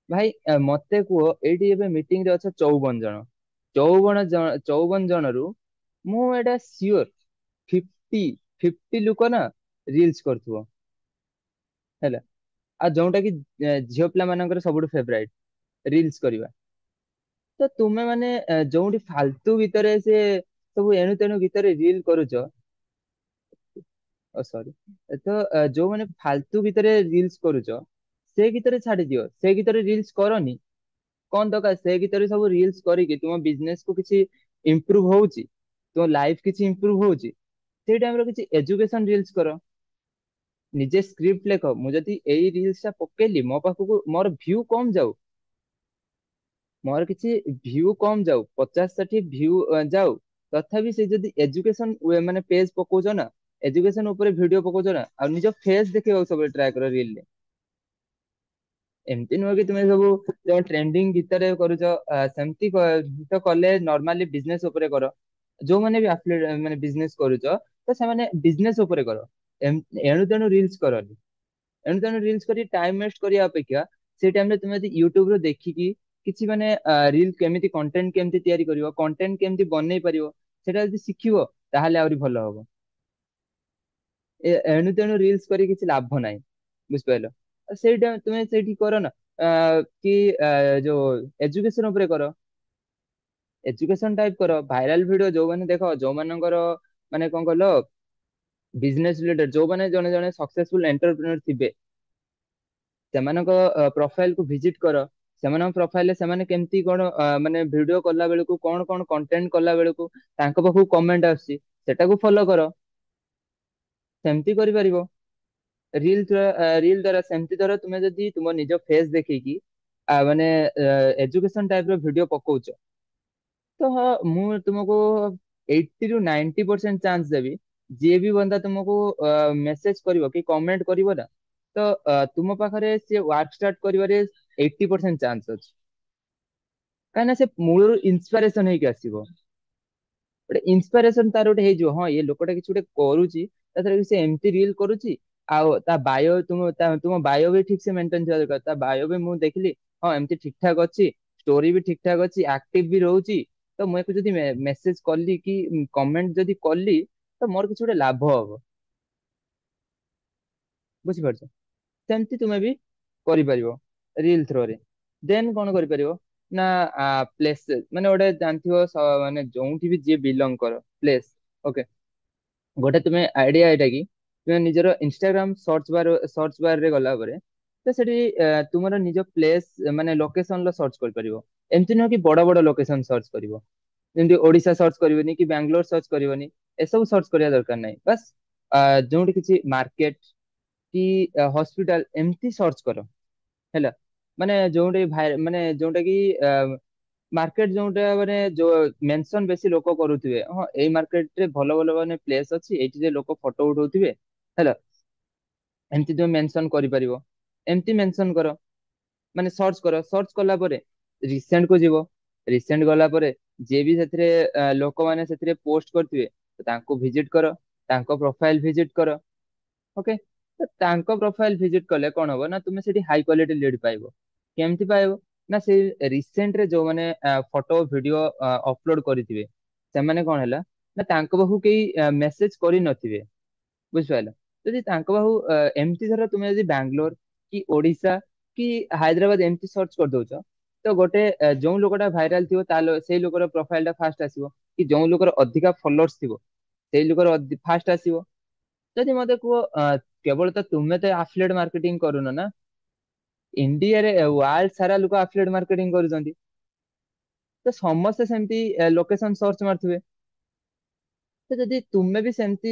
A: ଭାଇ ମତେ କୁହ, ଏଇଠି ଏବେ ମିଟିଂ ରେ ଅଛ 54 ଜଣ, 54 ଜଣରୁ ମୁଁ ଏଇଟା ସିଓର 50 50 ଲୋକ ନା ରିଲ୍ସ କରୁଥିବ ହେଲା। ଆଉ ଯୋଉଟା କି ଝିଅ ପିଲା ମାନଙ୍କର ସବୁଠୁ ଫେଭରାଇଟ ରିଲ୍ସ କରିବା। ତ ତୁମେ ମାନେ ଯୋଉଠି ଫାଲତୁ ଭିତରେ ସେ ସବୁ ଏଣୁ ତେଣୁ ଭିତରେ ରିଲ କରୁଛ, ଓ ସରି, ତ ଯୋଉମାନେ ଫାଲତୁ ଭିତରେ ରିଲ୍ସ କରୁଛ, ସେ ଗୀତରେ ଛାଡି ଦିଅ, ସେ ଗୀତରେ ରିଲ୍ସ କରନି। କଣ ଦରକାର ସେ ଗୀତରେ ସବୁ ରିଲ୍ସ କରିକି ତୁମ ବିଜନେସ କୁ କିଛି ଇମ୍ପ୍ରୁଭ ହଉଛି, ତୁମ ଲାଇଫ କିଛି ଇମ୍ପ୍ରୁଭ ହଉଛି, ସେଇ ଟାଇମରେ କିଛି ଏଜୁକେସନ ରିଲ୍ସ କର। ନିଜେ ସ୍କ୍ରିପ୍ଟ ଲେଖ, ମୁଁ ଯଦି ଏଇ ରିଲ୍ସ ଟା ପକେଇଲି ମୋ ପାଖକୁ, ମୋର ଭ୍ୟୁ କମ ଯାଉ, ମୋର କିଛି ଭ୍ୟୁ କମ ଯାଉ, 50 60 ଭ୍ୟୁ ଯାଉ, ତଥାପି ସେ ଯଦି ଏଜୁକେସନ ମାନେ ପେଜ ପକଉଛ ନା, ଏଜୁକେସନ ଉପରେ ଭିଡିଓ ପକଉଛ ନା, ଆଉ ନିଜ ଫେସ ଦେଖିବାକୁ ସବୁବେଳେ ଟ୍ରାଏ କର ରିଲ ରେ। ଏମିତି ନୁହେଁ କି ତୁମେ ସବୁ ଯୋଉ ଟ୍ରେଣ୍ଡିଙ୍ଗ ଗୀତରେ କରୁଛ, ସେମିତି ତ କଲେ ନର୍ମାଲି ବିଜନେସ ଉପରେ କର। ଯୋଉମାନେ ବି ମାନେ ବିଜନେସ କରୁଛ, ତ ସେମାନେ ବିଜନେସ ଉପରେ କର। ଏଣୁ ତେଣୁ ରିଲ୍ସ କରନି। ଏଣୁ ତେଣୁ ରିଲ୍ସ କରି ଟାଇମ ୱେଷ୍ଟ କରିବା ଅପେକ୍ଷା, ସେଇ ଟାଇମରେ ତୁମେ ଯଦି ୟୁଟ୍ୟୁବ ରୁ ଦେଖିକି କିଛି ମାନେ ରିଲ କେମିତି କଣ୍ଟେଣ୍ଟ କେମିତି ତିଆରି କରିବ, କଣ୍ଟେଣ୍ଟ କେମିତି ବନେଇ ପାରିବ, ସେଟା ଯଦି ଶିଖିବ ତାହେଲେ ଆହୁରି ଭଲ ହବ। ଏଣୁ ତେଣୁ ରିଲ୍ସ କରି କିଛି ଲାଭ ନାହିଁ। ବୁଝିପାରିଲ? ସେଇଟା ତୁମେ ସେଇଠି କର ନା, କି ଯୋଉ ଏଜୁକେସନ ଉପରେ କର, ଏଜୁକେସନ ଟାଇପ କର, ଭାଇରାଲ ଭିଡିଓ ଯୋଉମାନେ ଦେଖ, ଯୋଉମାନଙ୍କର ମାନେ କଣ କହିଲ ବିଜନେସ ରିଲେଟେଡ, ଯୋଉମାନେ ଜଣେ ଜଣେ ସକ୍ସେସଫୁଲ ଏଣ୍ଟରପ୍ରିନର ଥିବେ, ସେମାନଙ୍କ ପ୍ରୋଫାଇଲ କୁ ଭିଜିଟ କର। ସେମାନଙ୍କ ପ୍ରୋଫାଇଲରେ ସେମାନେ କେମିତି କଣ ମାନେ ଭିଡିଓ କଲା ବେଳକୁ କଣ କଣ କଣ୍ଟେଣ୍ଟ କଲା ବେଳକୁ ତାଙ୍କ ପାଖକୁ କମେଣ୍ଟ ଆସୁଛି, ସେଟାକୁ ଫଲୋ କର। ସେମିତି କରିପାରିବ। ରିଲ ଦ୍ଵାରା ସେମିତି ଧର ତୁମେ ଯଦି ତୁମ ନିଜ ଫେସ ଦେଖେଇକି ମାନେ ଏଜୁକେସନ ଟାଇପ ର ଭିଡିଓ ପକଉଛ, ତ ହଁ ମୁଁ ତୁମକୁ 80 ରୁ 90% ଚାନ୍ସ ଦେବି, ଯିଏ ବି ବନ୍ଦା ତୁମକୁ ମେସେଜ କରିବ କି କମେଣ୍ଟ କରିବ ନା, ତ ତୁମ ପାଖରେ ସିଏ ୱାର୍କ ଷ୍ଟାର୍ଟ କରିବାରେ 80% ଚାନ୍ସ ଅଛି। କାହିଁକିନା ସେ ମୂଳରୁ ଇନ୍ସପାରେସନ ହେଇକି ଆସିବ। ଗୋଟେ ଇନ୍ସପାରେସନ ତାର ଗୋଟେ ହେଇଯିବ, ହଁ ଏ ଲୋକଟା କିଛି ଗୋଟେ କରୁଛି, ତା ଦେହରେ ସେ ଏମିତି ରିଲ କରୁଛି, ଆଉ ତା ବାୟୋ, ତୁମ ବାୟୋ ବି ଠିକ ସେ ମେଣ୍ଟେନ ଥିବା ଦରକାର। ତା ବାୟୋ ବି ମୁଁ ଦେଖିଲି, ହଁ ଏମିତି ଠିକ ଠାକ ଅଛି, ଷ୍ଟୋରି ବି ଠିକ ଠାକ ଅଛି, ଆକ୍ଟିଭ ବି ରହୁଛି, ତ ମୁଁ ୟାକୁ ଯଦି ମେସେଜ କଲି କି କମେଣ୍ଟ ଯଦି କଲି ତ ମୋର କିଛି ଗୋଟେ ଲାଭ ହବ। ବୁଝିପାରୁଛ? ସେମିତି ତୁମେ ବି କରିପାରିବ ରିଲ ଥ୍ରୋରେ। ଦେନ୍ କଣ କରିପାରିବ ନା ପ୍ଲେସ ମାନେ ଗୋଟେ ଜାଣିଥିବ ମାନେ ଯୋଉଠି ବି ଯିଏ ବିଲଙ୍ଗ କର ପ୍ଲେସ। ଓକେ, ଗୋଟେ ତୁମେ ଆଇଡିଆ ଏଇଟା କି ତୁମେ ନିଜର ଇନଷ୍ଟାଗ୍ରାମ ସର୍ଚ୍ଚ ବାର ରେ ଗଲା ପରେ ତ ସେଠି ତୁମର ନିଜ ପ୍ଲେସ ମାନେ ଲୋକେସନ ର ସର୍ଚ୍ଚ କରିପାରିବ। ଏମିତି ନୁହଁ କି ବଡ ବଡ ଲୋକେସନ ସର୍ଚ୍ଚ କରିବ। ଯେମିତି ଓଡିଶା ସର୍ଚ୍ଚ କରିବନି କି ବାଙ୍ଗାଲୋର ସର୍ଚ୍ଚ କରିବନି, ଏସବୁ ସର୍ଚ୍ଚ କରିବା ଦରକାର ନାହିଁ। ବାସ୍ ଯୋଉଠି କିଛି ମାର୍କେଟ କି ହସ୍ପିଟାଲ ଏମିତି ସର୍ଚ୍ଚ କର ହେଲା। ମାନେ ଯୋଉଠି ମାନେ ଯୋଉଟା କି ମାର୍କେଟ ଯୋଉଟା ମାନେ ଯୋଉ ମେନସନ ବେଶୀ ଲୋକ କରୁଥିବେ, ହଁ ଏଇ ମାର୍କେଟ ରେ ଭଲ ଭଲ ମାନେ ପ୍ଲେସ ଅଛି ଏଇଠି ଯେ ଲୋକ ଫଟୋ ଉଠଉଥିବେ ହେଲା, ଏମିତି ତୁମେ ମେନସନ କରିପାରିବ। ଏମିତି ମେନସନ କର, ମାନେ ସର୍ଚ୍ଚ କର। ସର୍ଚ୍ଚ କଲା ପରେ ରିସେଣ୍ଟ କୁ ଯିବ। ରିସେଣ୍ଟ ଗଲା ପରେ ଯିଏ ବି ସେଥିରେ ଲୋକମାନେ ସେଥିରେ ପୋଷ୍ଟ କରିଥିବେ ତ ତାଙ୍କୁ ଭିଜିଟ କର, ତାଙ୍କ ପ୍ରୋଫାଇଲ ଭିଜିଟ କର। ଓକେ, ତ ତାଙ୍କ ପ୍ରୋଫାଇଲ ଭିଜିଟ କଲେ କଣ ହବ ନା ତୁମେ ସେଠି ହାଇ କ୍ୱାଲିଟି ଲିଡ୍ ପାଇବ। କେମିତି ପାଇବ ନା ସେଇ ରିସେଣ୍ଟରେ ଯୋଉମାନେ ଫଟୋ ଭିଡିଓ ଅପଲୋଡ କରିଥିବେ ସେମାନେ କଣ ହେଲା ନା ତାଙ୍କ ପାଖକୁ କେହି ମେସେଜ କରିନଥିବେ। ବୁଝିପାରିଲ? ଯଦି ତାଙ୍କ ପାଖକୁ ଏମିତି ଧର ତୁମେ ଯଦି ବାଙ୍ଗାଲୋର କି ଓଡିଶା କି ହାଇଦ୍ରାବାଦ ଏମିତି ସର୍ଚ୍ଚ କରିଦଉଛ ତ ଗୋଟେ ଯୋଉ ଲୋକଟା ଭାଇରାଲ ଥିବ ସେଇ ଲୋକର ପ୍ରୋଫାଇଲ ଟା ଫାଷ୍ଟ ଆସିବ। କି ଯୋଉ ଲୋକର ଅଧିକା ଫଲୋଅର୍ସ ଥିବ ସେଇ ଲୋକର ଫାଷ୍ଟ ଆସିବ। ଯଦି ମତେ କୁହ କେବଳ ତ ତୁମେ ତ ଆଫିଲିଏଟ ମାର୍କେଟିଂ କରୁନ ନା, ଇଣ୍ଡିଆରେ ୱାର୍ଲଡ ସାରା ଲୋକ ଆଫିଲିଏଟ ମାର୍କେଟିଂ କରୁଛନ୍ତି। ତ ସମସ୍ତେ ସେମିତି ଲୋକେସନ ସର୍ଚ୍ଚ ମାରୁଥିବେ। ତ ଯଦି ତୁମେ ବି ସେମିତି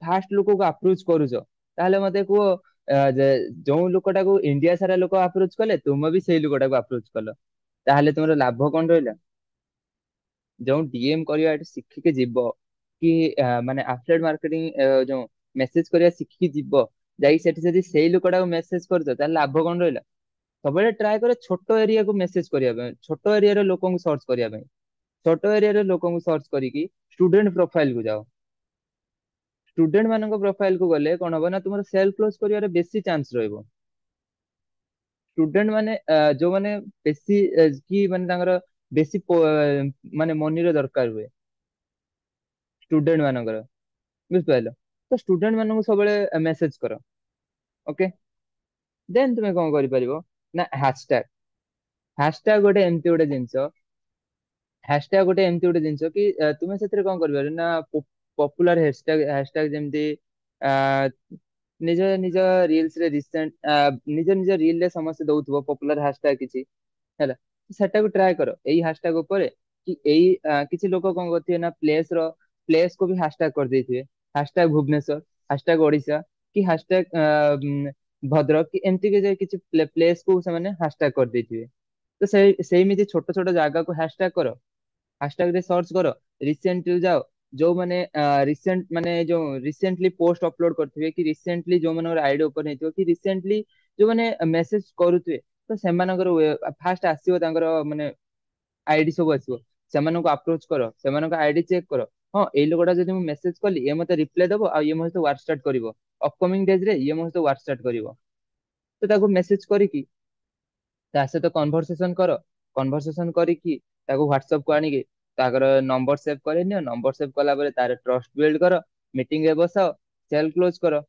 A: ଫାଷ୍ଟ ଲୋକକୁ ଆପ୍ରୋଚ କରୁଛ ତାହେଲେ ମତେ କୁହ ଯେ ଯୋଉ ଲୋକଟାକୁ ଇଣ୍ଡିଆ ସାରା ଲୋକ ଆପ୍ରୋଚ କଲେ ତୁମେ ବି ସେଇ ଲୋକଟାକୁ ଆପ୍ରୋଚ କଲ, ତାହେଲେ ତୁମର ଲାଭ କଣ ରହିଲା? ଯୋଉ ଡିଏମ କରିବା ଏଠି ଶିଖିକି ଯିବ କି ମାନେ ଆଫିଲିଏଟ ମାର୍କେଟିଂ ଯୋଉ ମେସେଜ କରିବା ଶିଖିକି ଯିବ, ଯାଇକି ସେଠି ଯଦି ସେଇ ଲୋକଟାକୁ ମେସେଜ କରୁଛ ତାହେଲେ ଲାଭ କଣ ରହିଲା? ସବୁବେଳେ ଟ୍ରାଏ କରେ ଛୋଟ ଏରିଆକୁ ମେସେଜ କରିବା ପାଇଁ, ଛୋଟ ଏରିଆର ଲୋକଙ୍କୁ ସର୍ଚ୍ଚ କରିବା ପାଇଁ। ଛୋଟ ଏରିଆର ଲୋକଙ୍କୁ ସର୍ଚ୍ଚ କରିକି ଷ୍ଟୁଡେଣ୍ଟ ପ୍ରୋଫାଇଲ କୁ ଯାଅ। ଷ୍ଟୁଡେଣ୍ଟ ମାନଙ୍କ ପ୍ରୋଫାଇଲ କୁ ଗଲେ କଣ ହବ ନା ତୁମର ସେଲ କ୍ଲୋଜ କରିବାର ବେଶୀ ଚାନ୍ସ ରହିବ। ଷ୍ଟୁଡେଣ୍ଟ ମାନେ ଯୋଉମାନେ ବେଶୀ କି ମାନେ ତାଙ୍କର ବେଶୀ ମାନେ ମନିର ଦରକାର ହୁଏ ଷ୍ଟୁଡେଣ୍ଟ ମାନଙ୍କର। ବୁଝିପାରିଲ? ତ ଷ୍ଟୁଡେଣ୍ଟ ମାନଙ୍କୁ ସବୁବେଳେ ମେସେଜ କର। ଓକେ, ଦେନ୍ ତୁମେ କଣ କରିପାରିବ ନା ହ୍ୟାଶଟ୍ୟାଗ। ହ୍ୟାଶଟ୍ୟାଗ ଗୋଟେ ଏମିତି ଗୋଟେ ଜିନିଷ, ହ୍ୟାଶଟ୍ୟାଗ ଗୋଟେ ଏମିତି ଗୋଟେ ଜିନିଷ କି ତୁମେ ସେଥିରେ କଣ କରିପାରିବ ନା ପପୁଲାର ହ୍ୟାଶଟ୍ୟାଗ ଯେମିତି ଆ ନିଜ ନିଜ ରିଲ୍ସ ରେ ରିସେଣ୍ଟ ନିଜ ନିଜ ରିଲ ରେ ସମସ୍ତେ ଦଉଥିବ ପପୁଲାର ହ୍ୟାଶଟ୍ୟାଗ କିଛି ହେଲା, ସେଟାକୁ ଟ୍ରାଏ କର ଏଇ ହ୍ୟାଶଟ୍ୟାଗ ଉପରେ। କି ଏଇ କିଛି ଲୋକ କଣ କରୁଥିବେ ନା ପ୍ଲେସ କୁ ବି ହ୍ୟାଶଟ୍ୟାଗ କରିଦେଇଥିବେ। ହ୍ୟାଶଟ୍ୟାଗ ଭୁବନେଶ୍ଵର, ହ୍ୟାଶଟ୍ୟାଗ ଓଡିଶା କି ହ୍ୟାଶଟ୍ୟାଗ ଭଦ୍ରକ କି ଏମିତି କିଛି ପ୍ଲେସ କୁ ସେମାନେ ହ୍ୟାଶଟ୍ୟାଗ କରିଦେଇଥିବେ। ତ ସେଇମିତି ଛୋଟ ଛୋଟ ଜାଗାକୁ ହ୍ୟାଶଟ୍ୟାଗ କର। ହ୍ୟାଶଟ୍ୟାଗ ରେ ସର୍ଚ୍ଚ କର, ରିସେଣ୍ଟ ଯାଅ ଯୋଉମାନେ ରିସେଣ୍ଟ ମାନେ ଯୋଉ ରିସେଣ୍ଟଲି ପୋଷ୍ଟ ଅପଲୋଡ କରିଥିବେ କି ରିସେଣ୍ଟଲି ଯୋଉମାନଙ୍କର ଆଇଡି ଓପନ ହେଇଥିବ କି ରିସେଣ୍ଟଲି ଯୋଉମାନେ ମେସେଜ କରୁଥିବେ ତ ସେମାନଙ୍କର ଫାଷ୍ଟ ଆସିବ ତାଙ୍କର ମାନେ ଆଇଡି ସବୁ ଆସିବ। ସେମାନଙ୍କୁ ଆପ୍ରୋଚ କର, ସେମାନଙ୍କ ଆଇଡି ଚେକ୍ କର। ହଁ ଏଇ ଲୋକଟା ଯଦି ମୁଁ ମେସେଜ କଲି ଇଏ ମତେ ରିପ୍ଲାଏ ଦବ ଆଉ ଇଏ ମୋ ସହିତ ୱାର୍କ କରିବ। ଅପକମିଂ ଡେଜ ରେ ଇଏ ମୋ ସହିତ ୱାର୍କ କରିବ। ତ ତାକୁ ମେସେଜ କରିକି ତା ସହିତ କନଭରସେସନ କର। କନଭରସେସନ କରିକି ତାକୁ ହ୍ୱାଟସଆପ କୁ ଆଣିକି ତାଙ୍କର ନମ୍ବର ସେଭ୍ କରିନିଅ। ନମ୍ବର ସେଭ୍ କଲା ପରେ ତାର ଟ୍ରଷ୍ଟ ବିଲ୍ଡ କର। ମିଟିଂ ରେ ବସାଅ, ସେଲ କ୍ଲୋଜ କର।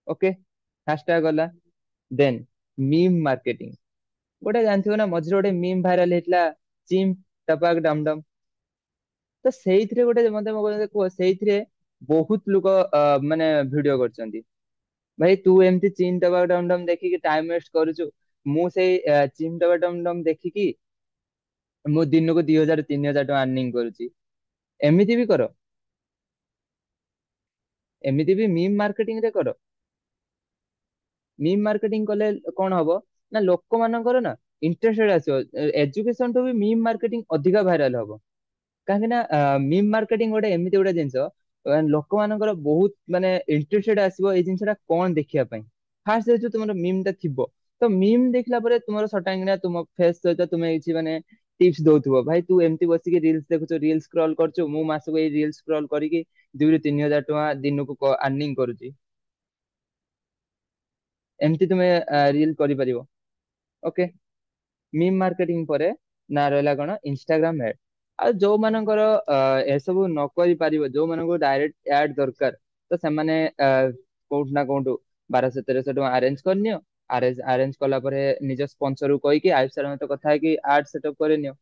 A: ଓକେ, ହ୍ୟାଶଟ୍ୟାଗ ଗଲା। ଦେନ୍ ମିମ୍ ମାର୍କେଟିଂ। ଗୋଟେ ଜାଣିଥିବ ନା ମଝିରେ ଗୋଟେ ମିମ୍ ଭାଇରାଲ ହେଇଥିଲା ଚିମ୍ ଟପାକ ଡମ ଡମ। ତ ସେଇଥିରେ ଗୋଟେ ମତେ ମୋ କଥା କୁହ ସେଇଥିରେ ବହୁତ ଲୋକ ମାନେ ଭିଡିଓ କରିଛନ୍ତି। ଭାଇ ତୁ ଏମିତି ଚିନ୍ ଟପାକ ଡମ ଡମ ଦେଖିକି ଟାଇମ ୱେଷ୍ଟ କରୁଛୁ। ମୁଁ ସେଇ ଚିମ୍ ଟପାକ ଡମ ଡମ ଦେଖିକି ମୁଁ ଦିନକୁ 2,000 3,000 ଟଙ୍କା ଆର୍ନିଂ କରୁଛି। ଏମିତି ବି କର, ଏମିତି ବି ମିମ୍ ମାର୍କେଟିଂ ରେ କର। ମିମ୍ ମାର୍କେଟିଂ କଲେ କଣ ହବ ନା ଲୋକମାନଙ୍କର ନା ଇଣ୍ଟରେଷ୍ଟ ଆସିବ। ଏଜୁକେସନ ଠୁ ବି ମିମ୍ ମାର୍କେଟିଂ ଅଧିକା ଭାଇରାଲ ହବ। କାହିଁକି ନା ମିମ୍ ମାର୍କେଟିଂ ଗୋଟେ ଏମିତି ଗୋଟେ ଜିନିଷ ଲୋକମାନଙ୍କର ବହୁତ ମାନେ ଇଣ୍ଟରେଷ୍ଟେଡ ଆସିବ ଏଇ ଜିନିଷ ଟା କଣ ଦେଖିବା ପାଇଁ। ଫାଷ୍ଟ ଯେହେତୁ ତୁମର ମିମ୍ ଟା ଥିବ ତ ମିମ୍ ଦେଖିଲା ପରେ ତୁମର ସଟାନ କିନା ତୁମ ଫେସ ସହିତ ତୁମେ କିଛି ମାନେ ଟିପସ ଦଉଥିବ। ଭାଇ ତୁ ଏମିତି ବସିକି ରିଲ୍ସ ଦେଖୁଛୁ, ରିଲ୍ସ ସ୍କ୍ରଲ କରୁଛୁ, ମୁଁ ମାସକୁ ଏଇ ରିଲ୍ସ ସ୍କ୍ରଲ କରିକି 2,000 ରୁ 3,000 ଟଙ୍କା ଦିନକୁ ଆର୍ନିଂ କରୁଛି। ଏମିତି ତୁମେ ରିଲ କରିପାରିବ। ଓକେ, ମିମ୍ ମାର୍କେଟିଂ ପରେ ନା ରହିଲା କଣ ଇନଷ୍ଟାଗ୍ରାମ ଆଡ। ଆଉ ଯୋଉମାନଙ୍କର ଏସବୁ ନ କରି ପାରିବ, ଯୋଉମାନଙ୍କୁ ଡାଇରେକ୍ଟ ଆଡ ଦରକାର, ତ ସେମାନେ କୋଉଠୁ ନା କୋଉଠୁ 1200 1300 ଟଙ୍କା ଆରେଞ୍ଜ କରିନିଅ। ଆରେଞ୍ଜ କଲା ପରେ ନିଜ ସ୍ପନ୍ସର କୁ କହିକି ଆୟୁଷ ସାର୍ ସହିତ କଥା ହେଇକି ଆଡ ସେଟଅପ୍ କରିନିଅ।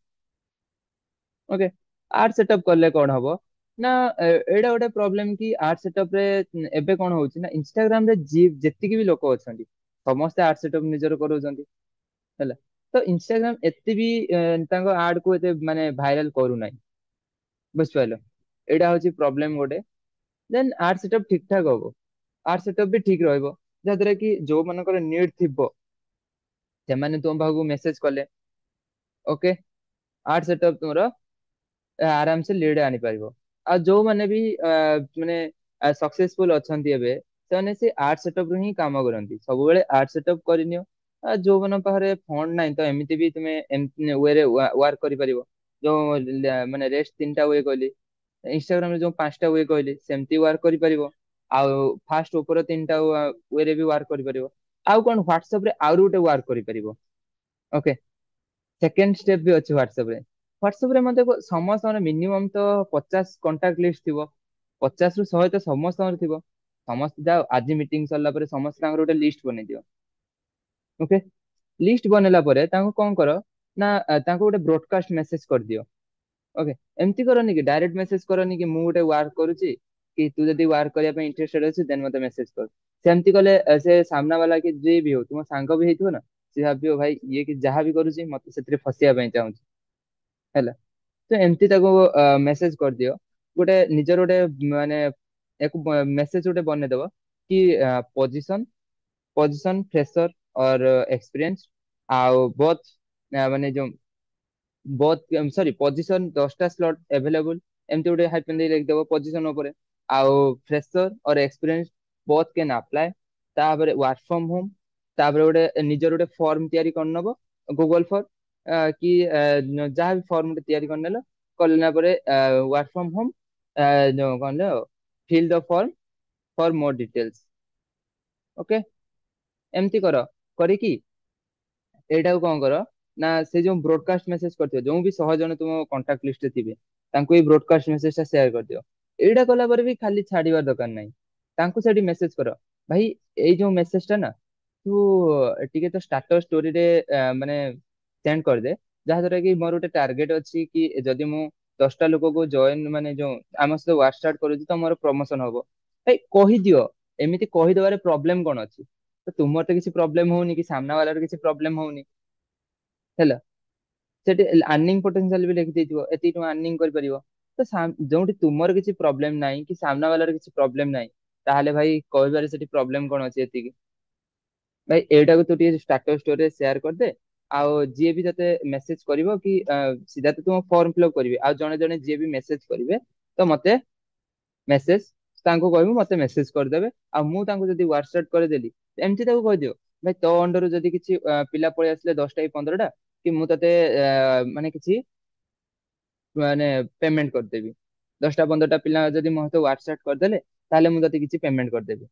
A: ଓକେ। ଆଡ ସେଟଅପ୍ କଲେ କଣ ହବ ନା ଏଇଟା ଗୋଟେ ପ୍ରୋବ୍ଲେମ କି ଆଡ ସେଟଅପ୍ ରେ ଏବେ କଣ ହଉଛି ନା ଇନଷ୍ଟାଗ୍ରାମ ରେ ଯେତିକି ବି ଲୋକ ଅଛନ୍ତି ସମସ୍ତେ ଆଡ ସେଟଅପ୍ ନିଜର କରୁଛନ୍ତି ହେଲା। ତ ଇନଷ୍ଟାଗ୍ରାମ ଏତେ ବି ତାଙ୍କ ଆଡ କୁ ଏତେ ମାନେ ଭାଇରାଲ କରୁନାହିଁ। ବୁଝିପାରିଲ, ଏଇଟା ହଉଛି ପ୍ରୋବ୍ଲେମ ଗୋଟେ। ଦେନ୍ ଆଡ ସେଟଅପ୍ ଠିକ ଠାକ ହବ, ଆଡ ସେଟଅପ୍ ବି ଠିକ ରହିବ, ଯାହାଦ୍ୱାରା କି ଯୋଉ ମାନଙ୍କର ନିଡ୍ ଥିବ ସେମାନେ ତୁମ ପାଖକୁ ମେସେଜ କଲେ। ଓକେ। ଆଡ ସେଟଅପ୍ ତୁମର ଆରାମ ସେ ଲିଡ୍ ଆଣିପାରିବ। ଆଉ ଯୋଉମାନେ ବି ମାନେ ସକ୍ସେସଫୁଲ ଅଛନ୍ତି ଏବେ, ସେମାନେ ସେ ଆଡ ସେଟଅପ୍ ରୁ ହିଁ କାମ କରନ୍ତି। ସବୁବେଳେ ଆଡ ସେଟଅପ୍ କରିନିଅ। ଆଉ ଯୋଉମାନଙ୍କ ପାଖରେ ଫଣ୍ଡ ନାହିଁ ତ ଏମିତି ବି ତୁମେ ଏମିତି ୱେରେ ୱାର୍କ କରିପାରିବ। ଯୋଉ ମାନେ ରେଷ୍ଟ 3ଟା ୱେ କହିଲି, ଇନଷ୍ଟାଗ୍ରାମ ରେ ଯୋଉ 5ଟା ୱେ କହିଲି, ସେମିତି ୱାର୍କ କରିପାରିବ। ଆଉ ଫାଷ୍ଟ ଉପର 3ଟା ୱେରେ ବି ୱାର୍କ କରିପାରିବ। ଆଉ କଣ ହ୍ୱାଟ୍ସଆପ ରେ ଆହୁରି ଗୋଟେ ୱାର୍କ କରିପାରିବ। ଓକେ। ସେକେଣ୍ଡ ଷ୍ଟେପ ବି ଅଛି ହ୍ୱାଟ୍ସଆପ ରେ। ହ୍ୱାଟ୍ସଆପ ରେ ମତେ ସମସ୍ତଙ୍କର ମିନିମମ୍ ତ 50 କଣ୍ଟାକ୍ଟ ଲିଷ୍ଟ ଥିବ। 50 ରୁ 100 ତ ସମସ୍ତଙ୍କର ଥିବ। ସମସ୍ତେ ଯାଅ ଆଜି ମିଟିଂ ସରିଲା ପରେ ସମସ୍ତେ ତାଙ୍କର ଗୋଟେ ଲିଷ୍ଟ ବନେଇଦିଅ। ଓକେ। ଲିଷ୍ଟ ବନେଇଲା ପରେ ତାଙ୍କୁ କଣ କର ନା ତାଙ୍କୁ ଗୋଟେ ବ୍ରଡକାଷ୍ଟ ମେସେଜ କରିଦିଅ। ଓକେ। ଏମିତି କରନି କି ଡାଇରେକ୍ଟ ମେସେଜ କରନି କି ମୁଁ ଗୋଟେ ୱାର୍କ କରୁଛି, କି ତୁ ଯଦି ୱାର୍କ କରିବା ପାଇଁ ଇଣ୍ଟରେଷ୍ଟେଡ ଅଛି ଦେନ୍ ମତେ ମେସେଜ କର। ସେମିତି କଲେ ସେ ସାମ୍ନା ବାଲା କି ଯିଏ ବି ହଉ, ତୁମ ସାଙ୍ଗ ବି ହେଇଥିବ ନା, ସିଏ ଭାବିବ ଭାଇ ଇଏ କି ଯାହା ବି କରୁଛି ମତେ ସେଥିରେ ଫସିବା ପାଇଁ ଚାହୁଁଛି। ହେଲା। ତ ଏମିତି ତାକୁ ମେସେଜ କରିଦିଅ। ଗୋଟେ ନିଜର ଗୋଟେ ମାନେ ଏକ ମେସେଜ ଗୋଟେ ବନେଇଦବ କି ପୋଜିଶନ ପୋଜିଶନ ଫ୍ରେଶର और एक्सपीरियंस ଆଉ ବୋଥ ମାନେ ଯୋଉ ବୋଥ ସରି ପୋଜିଶନ 10ଟା ସ୍ଲଟ अवेलेबल, ଏମିତି ଗୋଟେ ହାଇପେନ ଦେଇ ଲେଖିଦବ ପୋଜିଶନ ଉପରେ। ଆଉ ଫ୍ରେଶର और एक्सपीरियंस ବୋଥ କ୍ୟାନ୍ ଆପ୍ଲାଏ। ତାପରେ ୱାର୍କ ଫ୍ରମ ହୋମ। ତାପରେ ଗୋଟେ ନିଜର ଗୋଟେ ଫର୍ମ ତିଆରି କରିନବ, ଗୁଗଲ ଫର୍ମ କି ଯାହା ବି ଫର୍ମ ଗୋଟେ ତିଆରି କରିନେଲ। କରିଲା ପରେ ୱାର୍କ ଫ୍ରମ ହୋମ ଯୋଉ କଣ ଫିଲ୍ ଦ ଫର୍ମ ଫର ମୋର ଡିଟେଲ୍ସ। ଓକେ। ଏମିତି କର। କରିକି ଏଇଟାକୁ କଣ କର ନା ସେ ଯୋଉ ବ୍ରଡକାଷ୍ଟ ମେସେଜ କରିଥିବ, ଯୋଉ ବି 100 ଜଣ ତୁମ କଣ୍ଟାକ୍ଟ ଲିଷ୍ଟରେ ଥିବେ, ତାଙ୍କୁ ଏଇ ବ୍ରଡକାଷ୍ଟ ମେସେଜ ଟା ସେୟାର କରିଦିଅ। ଏଇଟା କଲା ପରେ ବି ଖାଲି ଛାଡିବା ଦରକାର ନାହିଁ। ତାଙ୍କୁ ସେଠି ମେସେଜ କର, ଭାଇ ଏଇ ଯୋଉ ମେସେଜ ଟା ନା ତୁ ଟିକେ ତ ଷ୍ଟାଟସ ଷ୍ଟୋରିରେ ମାନେ ସେଣ୍ଡ କରିଦେ। ଯାହା ଦ୍ୱାରା କି ମୋର ଗୋଟେ ଟାର୍ଗେଟ ଅଛି କି ଯଦି ମୁଁ 10ଟା ଲୋକକୁ ଜଏନ ମାନେ ଯୋଉ ଆମ ସହିତ ୱାର୍କ ଷ୍ଟାର୍ଟ କରୁଛି ତ ମୋର ପ୍ରମୋସନ ହବ। ଭାଇ କହିଦିଅ। ଏମିତି କହିଦବାରେ ପ୍ରୋବ୍ଲେମ କଣ ଅଛି? ତ ତୁମର ତ କିଛି ପ୍ରୋବ୍ଲେମ ହଉନି କି ସାମ୍ନା ବାଲାର କିଛି ପ୍ରୋବ୍ଲେମ ହଉନି। ହେଲା। ସେଠି ଆର୍ନିଂ ପୋଟେନସିଆଲ ବି ଲେଖିଦେଇଥିବ, ଏତିକି ଟଙ୍କା ଆର୍ନିଂ କରିପାରିବ। ତ ଯୋଉଠି ତୁମର କିଛି ପ୍ରୋବ୍ଲେମ ନାହିଁ କି ସାମ୍ନା ବାଲାର କିଛି ପ୍ରୋବ୍ଲେମ ନାହିଁ, ତାହେଲେ ଭାଇ କହିବାରେ ସେଠି ପ୍ରୋବ୍ଲେମ କଣ ଅଛି ଏତିକି। ଭାଇ ଏଇଟାକୁ ତୁ ଟିକେ ଷ୍ଟାଟସ ଷ୍ଟୋରିରେ ସେୟାର କରିଦେ। ଆଉ ଯିଏ ବି ତତେ ମେସେଜ କରିବ କି ସିଧା ତ ତୁମ ଫର୍ମ ଫିଲଅପ କରିବେ, ଆଉ ଜଣେ ଜଣେ ଯିଏ ବି ମେସେଜ କରିବେ ତ ମତେ ମେସେଜ ତାଙ୍କୁ କହିବୁ ମତେ ମେସେଜ କରିଦେବେ। ଆଉ ମୁଁ ତାଙ୍କୁ ଯଦି ହ୍ୱାଟ୍ସଆପ କରିଦେଲି, ଏମିତି ତାକୁ କହିଦିଅ ଭାଇ ତୋ ଅଣ୍ଡରରୁ ଯଦି କିଛି ପିଲା ପଳେଇ ଆସିଲେ 10ଟା କି 15ଟା, କି ମୁଁ ତତେ ମାନେ କିଛି ମାନେ ପେମେଣ୍ଟ କରିଦେବି। 10ଟା 15ଟା ପିଲା ଯଦି ମୋ ସହିତ ହ୍ୱାଟ୍ସଆପ କରିଦେଲେ, ତାହେଲେ ମୁଁ ତତେ କିଛି ପେମେଣ୍ଟ କରିଦେବି।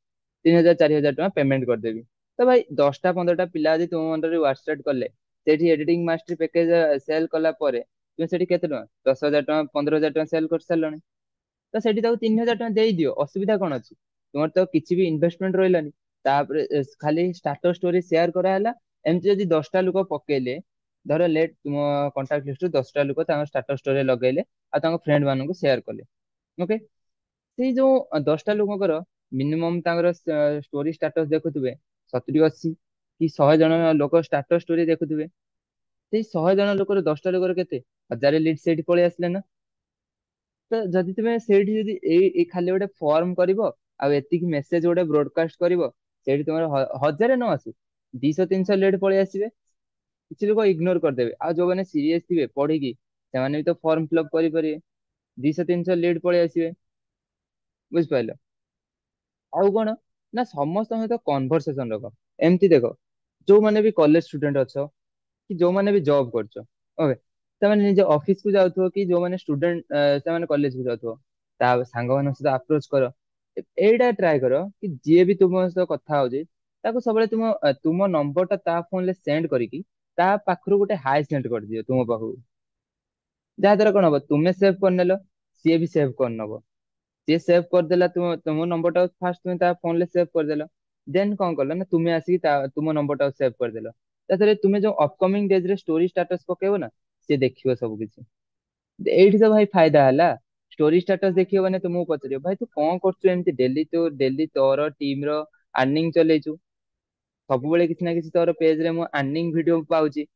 A: 3000 4000 ଟଙ୍କା ପେମେଣ୍ଟ କରିଦେବି। ତ ଭାଇ 10ଟା 15ଟା ପିଲା ଯଦି ତୁମ ଅଣ୍ଡରରେ ହ୍ୱାଟ୍ସଆପ କଲେ, ସେଠି ଏଡିଟିଂ ମାଷ୍ଟର ପ୍ୟାକେଜ ସେଲ କଲା ପରେ ତୁମେ ସେଠି କେତେ ଟଙ୍କା 10,000 ଟଙ୍କା 15,000 ଟଙ୍କା ସେଲ କରିସାରିଲଣି। ତ ସେଠି ତାକୁ 3000 ଟଙ୍କା ଦେଇଦିଅ, ଅସୁବିଧା କଣ ଅଛି? ତୁମର ତ କିଛି ବି ଇନଭେଷ୍ଟମେଣ୍ଟ ରହିଲାନି। ତାପରେ ଖାଲି ଷ୍ଟାଟସ ଷ୍ଟୋରି ସେୟାର କରାହେଲା। ଏମିତି ଯଦି 10ଟା ଲୋକ ପକେଇଲେ, ଧର ଲେଟ ତୁମ କଣ୍ଟାକ୍ଟ ଲିଷ୍ଟରୁ 10ଟା ଲୋକ ତାଙ୍କ ଷ୍ଟାଟସ ଷ୍ଟୋରି ଲଗେଇଲେ ଆଉ ତାଙ୍କ ଫ୍ରେଣ୍ଡ ମାନଙ୍କୁ ସେୟାର କଲେ। ଓକେ। ସେଇ ଯୋଉ 10ଟା ଲୋକଙ୍କର ମିନିମମ୍ ତାଙ୍କର ଷ୍ଟୋରି ଷ୍ଟାଟସ ଦେଖୁଥିବେ 70 80 କି 100 ଜଣ ଲୋକ ଷ୍ଟାଟସ ଷ୍ଟୋରି ଦେଖୁଥିବେ। ସେଇ 100 ଜଣ ଲୋକର 10ଟା ଲୋକର କେତେ 1000 ଲିଡ୍ ସେଇଠି ପଳେଇ ଆସିଲେ ନା। ତ ଯଦି ତୁମେ ସେଇଠି ଯଦି ଏଇ ଖାଲି ଗୋଟେ ଫର୍ମ କରିବ, ଆଉ ଏତିକି ମେସେଜ ଗୋଟେ ବ୍ରଡକାଷ୍ଟ କରିବ, ସେଇଠି ତୁମର 1000 ନ ଆସୁ 200 300 ଲିଡ୍ ପଳେଇ ଆସିବେ। କିଛି ଲୋକ ଇଗ୍ନୋର କରିଦେବେ, ଆଉ ଯୋଉମାନେ ସିରିୟସ ଥିବେ ପଢିକି ସେମାନେ ବି ତ ଫର୍ମ ଫିଲଅପ କରିପାରିବେ। 200 300 ଲିଡ୍ ପଳେଇ ଆସିବେ। ବୁଝିପାରିଲ। ଆଉ କଣ ନା ସମସ୍ତଙ୍କ ସହିତ କନଭରସେସନ ରଖ। ଏମିତି ଦେଖ, ଯୋଉମାନେ ବି କଲେଜ ଷ୍ଟୁଡେଣ୍ଟ ଅଛ କି ଯୋଉମାନେ ବି ଜବ୍ କରୁଛ, ଓକେ, ସେମାନେ ନିଜ ଅଫିସ କୁ ଯାଉଥିବ କି ଯୋଉମାନେ ଷ୍ଟୁଡେଣ୍ଟ ସେମାନେ କଲେଜ କୁ ଯାଉଥିବ, ତା ସାଙ୍ଗମାନଙ୍କ ସହିତ ଆପ୍ରୋଚ କର। ଏଇଟା ଟ୍ରାଏ କର କି ଯିଏ ବି ତୁମ ସହିତ କଥା ହଉଛି ତାକୁ ସବୁବେଳେ ତୁମ ତୁମ ନମ୍ବର ଟା ତା ଫୋନରେ ସେଣ୍ଡ କରିକି ତା ପାଖରୁ ଗୋଟେ ହାଇ ସେଣ୍ଡ କରିଦିଅ ତୁମ ପାଖକୁ। ଯାହା ଦ୍ୱାରା କଣ ହବ, ତୁମେ ସେଭ୍ କରିନେଲ, ସିଏ ବି ସେଭ୍ କରିନବ। ସିଏ ସେଭ୍ କରିଦେଲା ତୁମ ନମ୍ବର ଟା ଫାଷ୍ଟ ତୁମେ ତା ଫୋନ ରେ ସେଭ୍ କରିଦେଲ। ଦେନ୍ କଣ କଲ ନା ତୁମେ ଆସିକି ତୁମ ନମ୍ବର ଟାକୁ ସେଭ୍ କରିଦେଲ। ତାପରେ ତୁମେ ଯୋଉ ଅପକମିଂ ଡେଜ ରେ ଷ୍ଟୋରି ଷ୍ଟାଟସ ପକେଇବ ନା, ସିଏ ଦେଖିବ ସବୁ କିଛି। ଏଇଠି ତ ଭାଇ ଫାଇଦା ହେଲା। ଷ୍ଟୋରି ଷ୍ଟାଟସ ଦେଖିବ ମାନେ ତୁମକୁ ପଚାରିବ, ଭାଇ ତୁ କଣ କରୁଛୁ ଏମିତି ଡେଲି, ତୁ ଡେଲି ତୋର ଟିମ ର ଆର୍ନିଂ ଚଲେଇଛୁ। ସବୁବେଳେ କିଛି ନା କିଛି ତୋର ପେଜ ରେ ମୁଁ ଆର୍ନିଂ ଭିଡିଓ ପାଉଛି।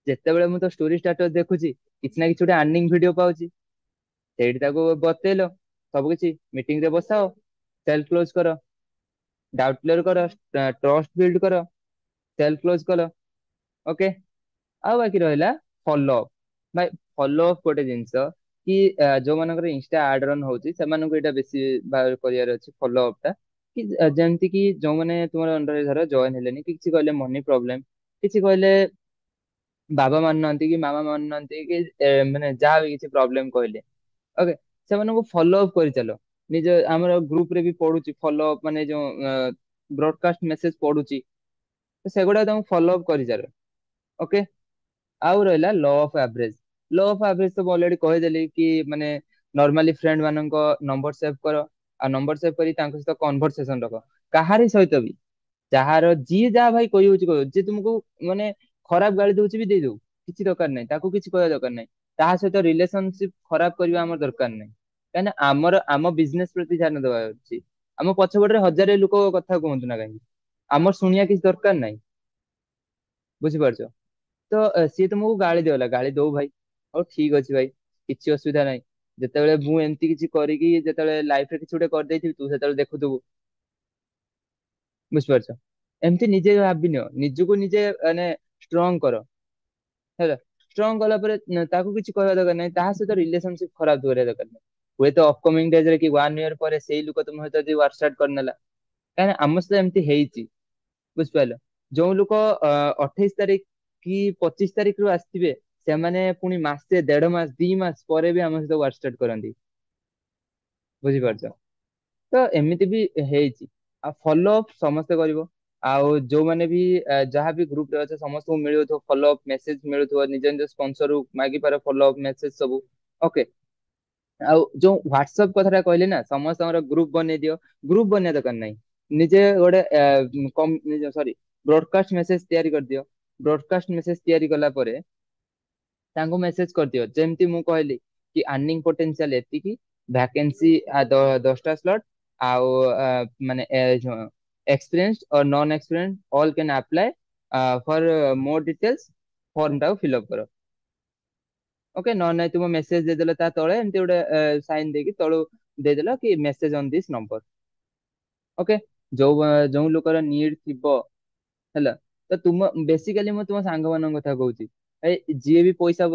A: ଯେତେବେଳେ ମୁଁ ତ ଷ୍ଟୋରି ଷ୍ଟାଟସ ଦେଖୁଛି, କିଛି ନା କିଛି ଗୋଟେ ଆର୍ନିଂ ଭିଡିଓ ପାଉଛି। ସେଇଠି ତାକୁ ବତେଇଲ, ସବୁ କିଛି ମିଟିଂ ରେ ବସାଅ, ସେଲ କ୍ଲୋଜ କର, ଡାଉଟ କ୍ଲିୟର କର, ଟ୍ରଷ୍ଟ ବିଲ୍ଡ କର, ସେଲ କ୍ଲୋଜ କର। ଓକେ। ଆଉ ବାକି ରହିଲା ଫଲୋ ଅପ୍। ଭାଇ ଫଲୋ ଅପ୍ ଗୋଟେ ଜିନିଷ କି ଯୋଉମାନଙ୍କର ଇନଷ୍ଟା ଆଡ ରନ୍ ହଉଛି ସେମାନଙ୍କୁ ଏଇଟା ବେଶୀ ଭାବରେ କରିବାର ଅଛି ଫଲୋ ଅପ୍ ଟା। କି ଯେମିତି କି ଯୋଉମାନେ ତୁମର ଅଣ୍ଡରରେ ଧର ଜଏନ ହେଲେନି, କିଛି କହିଲେ ମନି ପ୍ରୋବ୍ଲେମ, କିଛି କହିଲେ ବାବା ମାନୁନାହାନ୍ତି କି ମାମା ମାନୁନାହାନ୍ତି କି ମାନେ ଯାହା ବି କିଛି ପ୍ରୋବ୍ଲେମ କହିଲେ, ଓକେ, ସେମାନଙ୍କୁ ଫଲୋ ଅପ୍ କରିଚାଲ। ନିଜ ଆମର ଗ୍ରୁପ ରେ ବି ପଢୁଛି ଫଲୋ ଅପ୍, ମାନେ ଯୋଉ ବ୍ରଡକାଷ୍ଟ ମେସେଜ ପଢୁଛି, ତ ସେଗୁଡା ତମକୁ ଫଲୋ ଅପ୍ କରିଚାଲ। ଓକେ। ଆଉ ରହିଲା law of average. Law of average ତ ମୁଁ ଅଲରେଡି କହିଦେଲି କି ମାନେ ନର୍ମାଲି ଫ୍ରେଣ୍ଡ ମାନଙ୍କ ନମ୍ବର ସେଭ୍ କର, ଆଉ ନମ୍ବର ସେଭ୍ କରି ତାଙ୍କ ସହିତ କନଭରସେସନ ରଖ। କାହାରି ସହିତ ବି, ଯାହାର ଯିଏ ଯାହା ଭାଇ କହି ହଉଛି କହିବ, ଯିଏ ତୁମକୁ ମାନେ ଖରାପ ଗାଳି ଦଉଛି ବି ଦେଇଦଉ, କିଛି ଦରକାର ନାହିଁ, ତାକୁ କିଛି କହିବା ଦରକାର ନାହିଁ। ତା ସହିତ ରିଲେସନସିପ ଖରାପ କରିବା ଆମର ଦରକାର ନାହିଁ। କାହିଁକିନା ଆମର ଆମ ବିଜନେସ ପ୍ରତି ଧ୍ୟାନ ଦେବା ଅଛି। ଆମ ପଛପଟରେ ହଜାରେ ଲୋକ କଥା କୁହନ୍ତୁ ନା କାହିଁକି, ଆମର ଶୁଣିବା କିଛି ଦରକାର ନାହିଁ। ବୁଝିପାରୁଛ? ତ ସିଏ ତମକୁ ଗାଳି ଦେଲା, ଗାଳି ଦଉ ଭାଇ, ହଉ ଠିକ ଅଛି ଭାଇ, କିଛି ଅସୁବିଧା ନାହିଁ। ଯେତେବେଳେ ମୁଁ ଏମିତି କିଛି କରିକି ଯେତେବେଳେ ଲାଇଫରେ କିଛି ଗୋଟେ କରିଦେଇଥିବି, ତୁ ସେତେବେଳେ ଦେଖୁଥିବୁ। ବୁଝିପାରୁଛ? ଏମିତି ନିଜେ ଭାବିନିଅ, ନିଜକୁ ନିଜେ ମାନେ ଷ୍ଟ୍ରଙ୍ଗ କର। ହେଲା, ଷ୍ଟ୍ରଙ୍ଗ କଲା ପରେ ତାକୁ କିଛି କହିବା ଦରକାର ନାହିଁ, ତାହା ସହିତ ରିଲେସନସିପ ଖରାପ କରିବା ଦରକାର ନାହିଁ। ହୁଏତ ଅପକମିଂ ଡେଜରେ କି 1 ଇୟର ପରେ ସେଇ ଲୋକ ତୁମ ସହିତ ଯଦି ୱାର୍କ କରିନେଲା, କାହିଁକିନା ଆମ ସହିତ ଏମିତି ହେଇଛି। ବୁଝିପାରିଲ? ଯୋଉ ଲୋକ 28 ତାରିଖ କି 25 ତାରିଖରୁ ଆସିଥିବେ, ସେମାନେ ପୁଣି ମାସେ, 1.5 ମାସ, 2 ମାସ ପରେ ବି ଆମ ସହିତ ୱାର୍କ ଷ୍ଟାର୍ଟ କରନ୍ତି। ବୁଝିପାରୁଛ? ତ ଏମିତି ବି ହେଇଛି। ଆଉ ଫଲୋ ଅପ୍ ସମସ୍ତେ କରିବ। ଆଉ ଯୋଉମାନେ ବି ଯାହା ବି ଗ୍ରୁପ ରେ ଅଛ, ସମସ୍ତଙ୍କୁ ମିଳୁଥିବ ଫଲୋ ଅପ୍ ମେସେଜ, ମିଳୁଥିବ ନିଜ ନିଜ ସ୍ପନ୍ସର ମାଗିପାର ଫଲୋ ଅପ୍ ମେସେଜ ସବୁ। ଓକେ। ଆଉ ଯୋଉ ହ୍ୱାଟ୍ସଆପ୍ କଥାଟା କହିଲେ ନା, ସମସ୍ତଙ୍କର ଗ୍ରୁପ ବନେଇ ଦିଅ। ଗ୍ରୁପ ବନେଇବା ଦରକାର ନାହିଁ। ନିଜେ ଗୋଟେ ସରି ବ୍ରଡକାଷ୍ଟ ମେସେଜ ତିଆରି କରିଦିଅ। ବ୍ରଡକାଷ୍ଟ ମେସେଜ ତିଆରି କଲା ପରେ ତାଙ୍କୁ ମେସେଜ କରିଦିଅ, ଯେମିତି ମୁଁ କହିଲି କି ଆର୍ନିଂ ପୋଟେନସିଆଲ ଏତିକି, ଭ୍ୟାକେନ୍ସି 10ଟା ସ୍ଲଟ, ଆଉ ମାନେ experience or non experience all can apply for more details, form ଟାକୁ ଫିଲ୍ଅପ୍ କର। ଓକେ। ନହେଲେ ନାଇଁ ତୁମ ମେସେଜ ଦେଇଦେଲ ତା ତଳେ ଏମିତି ଗୋଟେ ସାଇନ ଦେଇକି ତଳୁ ଦେଇଦେଲ କି message on this number. Okay. ଯୋଉ ଲୋକର ନିଡ୍ ଥିବ, ହେଲା, ତ ତୁମ ବେସିକାଲି ମୁଁ ତୁମ ସାଙ୍ଗ ମାନଙ୍କ କଥା କହୁଛି। ଭାଇ ଯିଏ ବି ପଇସା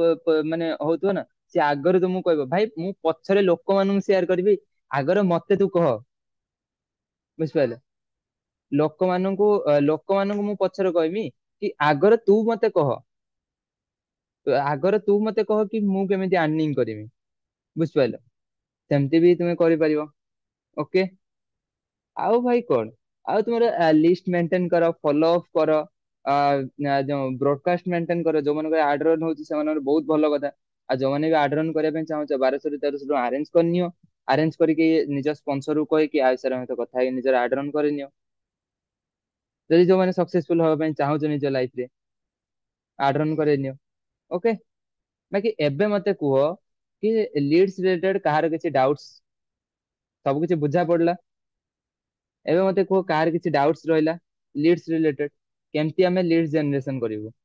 A: ମାନେ ହଉଥିବ ନା, ସିଏ ଆଗରୁ ତୁମକୁ କହିବ, ଭାଇ ମୁଁ ପଛରେ ଲୋକମାନଙ୍କୁ ସେୟାର କରିବି, ଆଗରେ ମତେ ତୁ କହ। ବୁଝିପାରିଲେ? ଲୋକମାନଙ୍କୁ ମୁଁ ପଛରେ କହିବି, କି ଆଗରେ ତୁ ମତେ କହ। ଆଗରେ ତୁ ମତେ କହ କି ମୁଁ କେମିତି ଆର୍ନିଂ କରିବି। ବୁଝିପାରିଲ? ସେମିତି ବି ତୁମେ କରିପାରିବ। ଓକେ। ଆଉ ଭାଇ କଣ, ଆଉ ତୁମର ଲିଷ୍ଟ ମେଣ୍ଟେନ କର, ଫଲୋ ଅପ୍ କର, ଯୋଉ ବ୍ରଡକାଷ୍ଟ ମେଣ୍ଟେନ କର। ଯୋଉମାନଙ୍କର ଆଡ ରନ୍ ହଉଛି ସେମାନଙ୍କର ବହୁତ ଭଲ କଥା। ଆଉ ଯୋଉମାନେ ବି ଆଡ ରନ୍ କରିବା ପାଇଁ ଚାହୁଁଛ, 1200 ରୁ 1300 ଆରେଞ୍ଜ କରିନିଅ। ଆରେଞ୍ଜ କରିକି ନିଜ ସ୍ପନ୍ସରକୁ କହିକି ଆ ବିଷୟରେ ଆମ ସହିତ କଥା ହେଇକି ନିଜର ଆଡ ରନ୍ କରିନିଅ। ଯଦି ଯୋଉମାନେ ସକ୍ସେସଫୁଲ ହବା ପାଇଁ ଚାହୁଁଛ ନିଜ ଲାଇଫରେ, ଆଡ ରନ୍ କରେଇନିଅ। ଓକେ। ବାକି ଏବେ ମତେ କୁହ କି ଲିଡ୍ସ ରିଲେଟେଡ କାହାର କିଛି ଡାଉଟ୍ସ? ସବୁ କିଛି ବୁଝା ପଡିଲା? ଏବେ ମତେ କୁହ କାହାର କିଛି ଡାଉଟ୍ସ ରହିଲା ଲିଡ୍ସ ରିଲେଟେଡ, କେମିତି ଆମେ ଲିଡ୍ ଜେନେରେସନ କରିବୁ?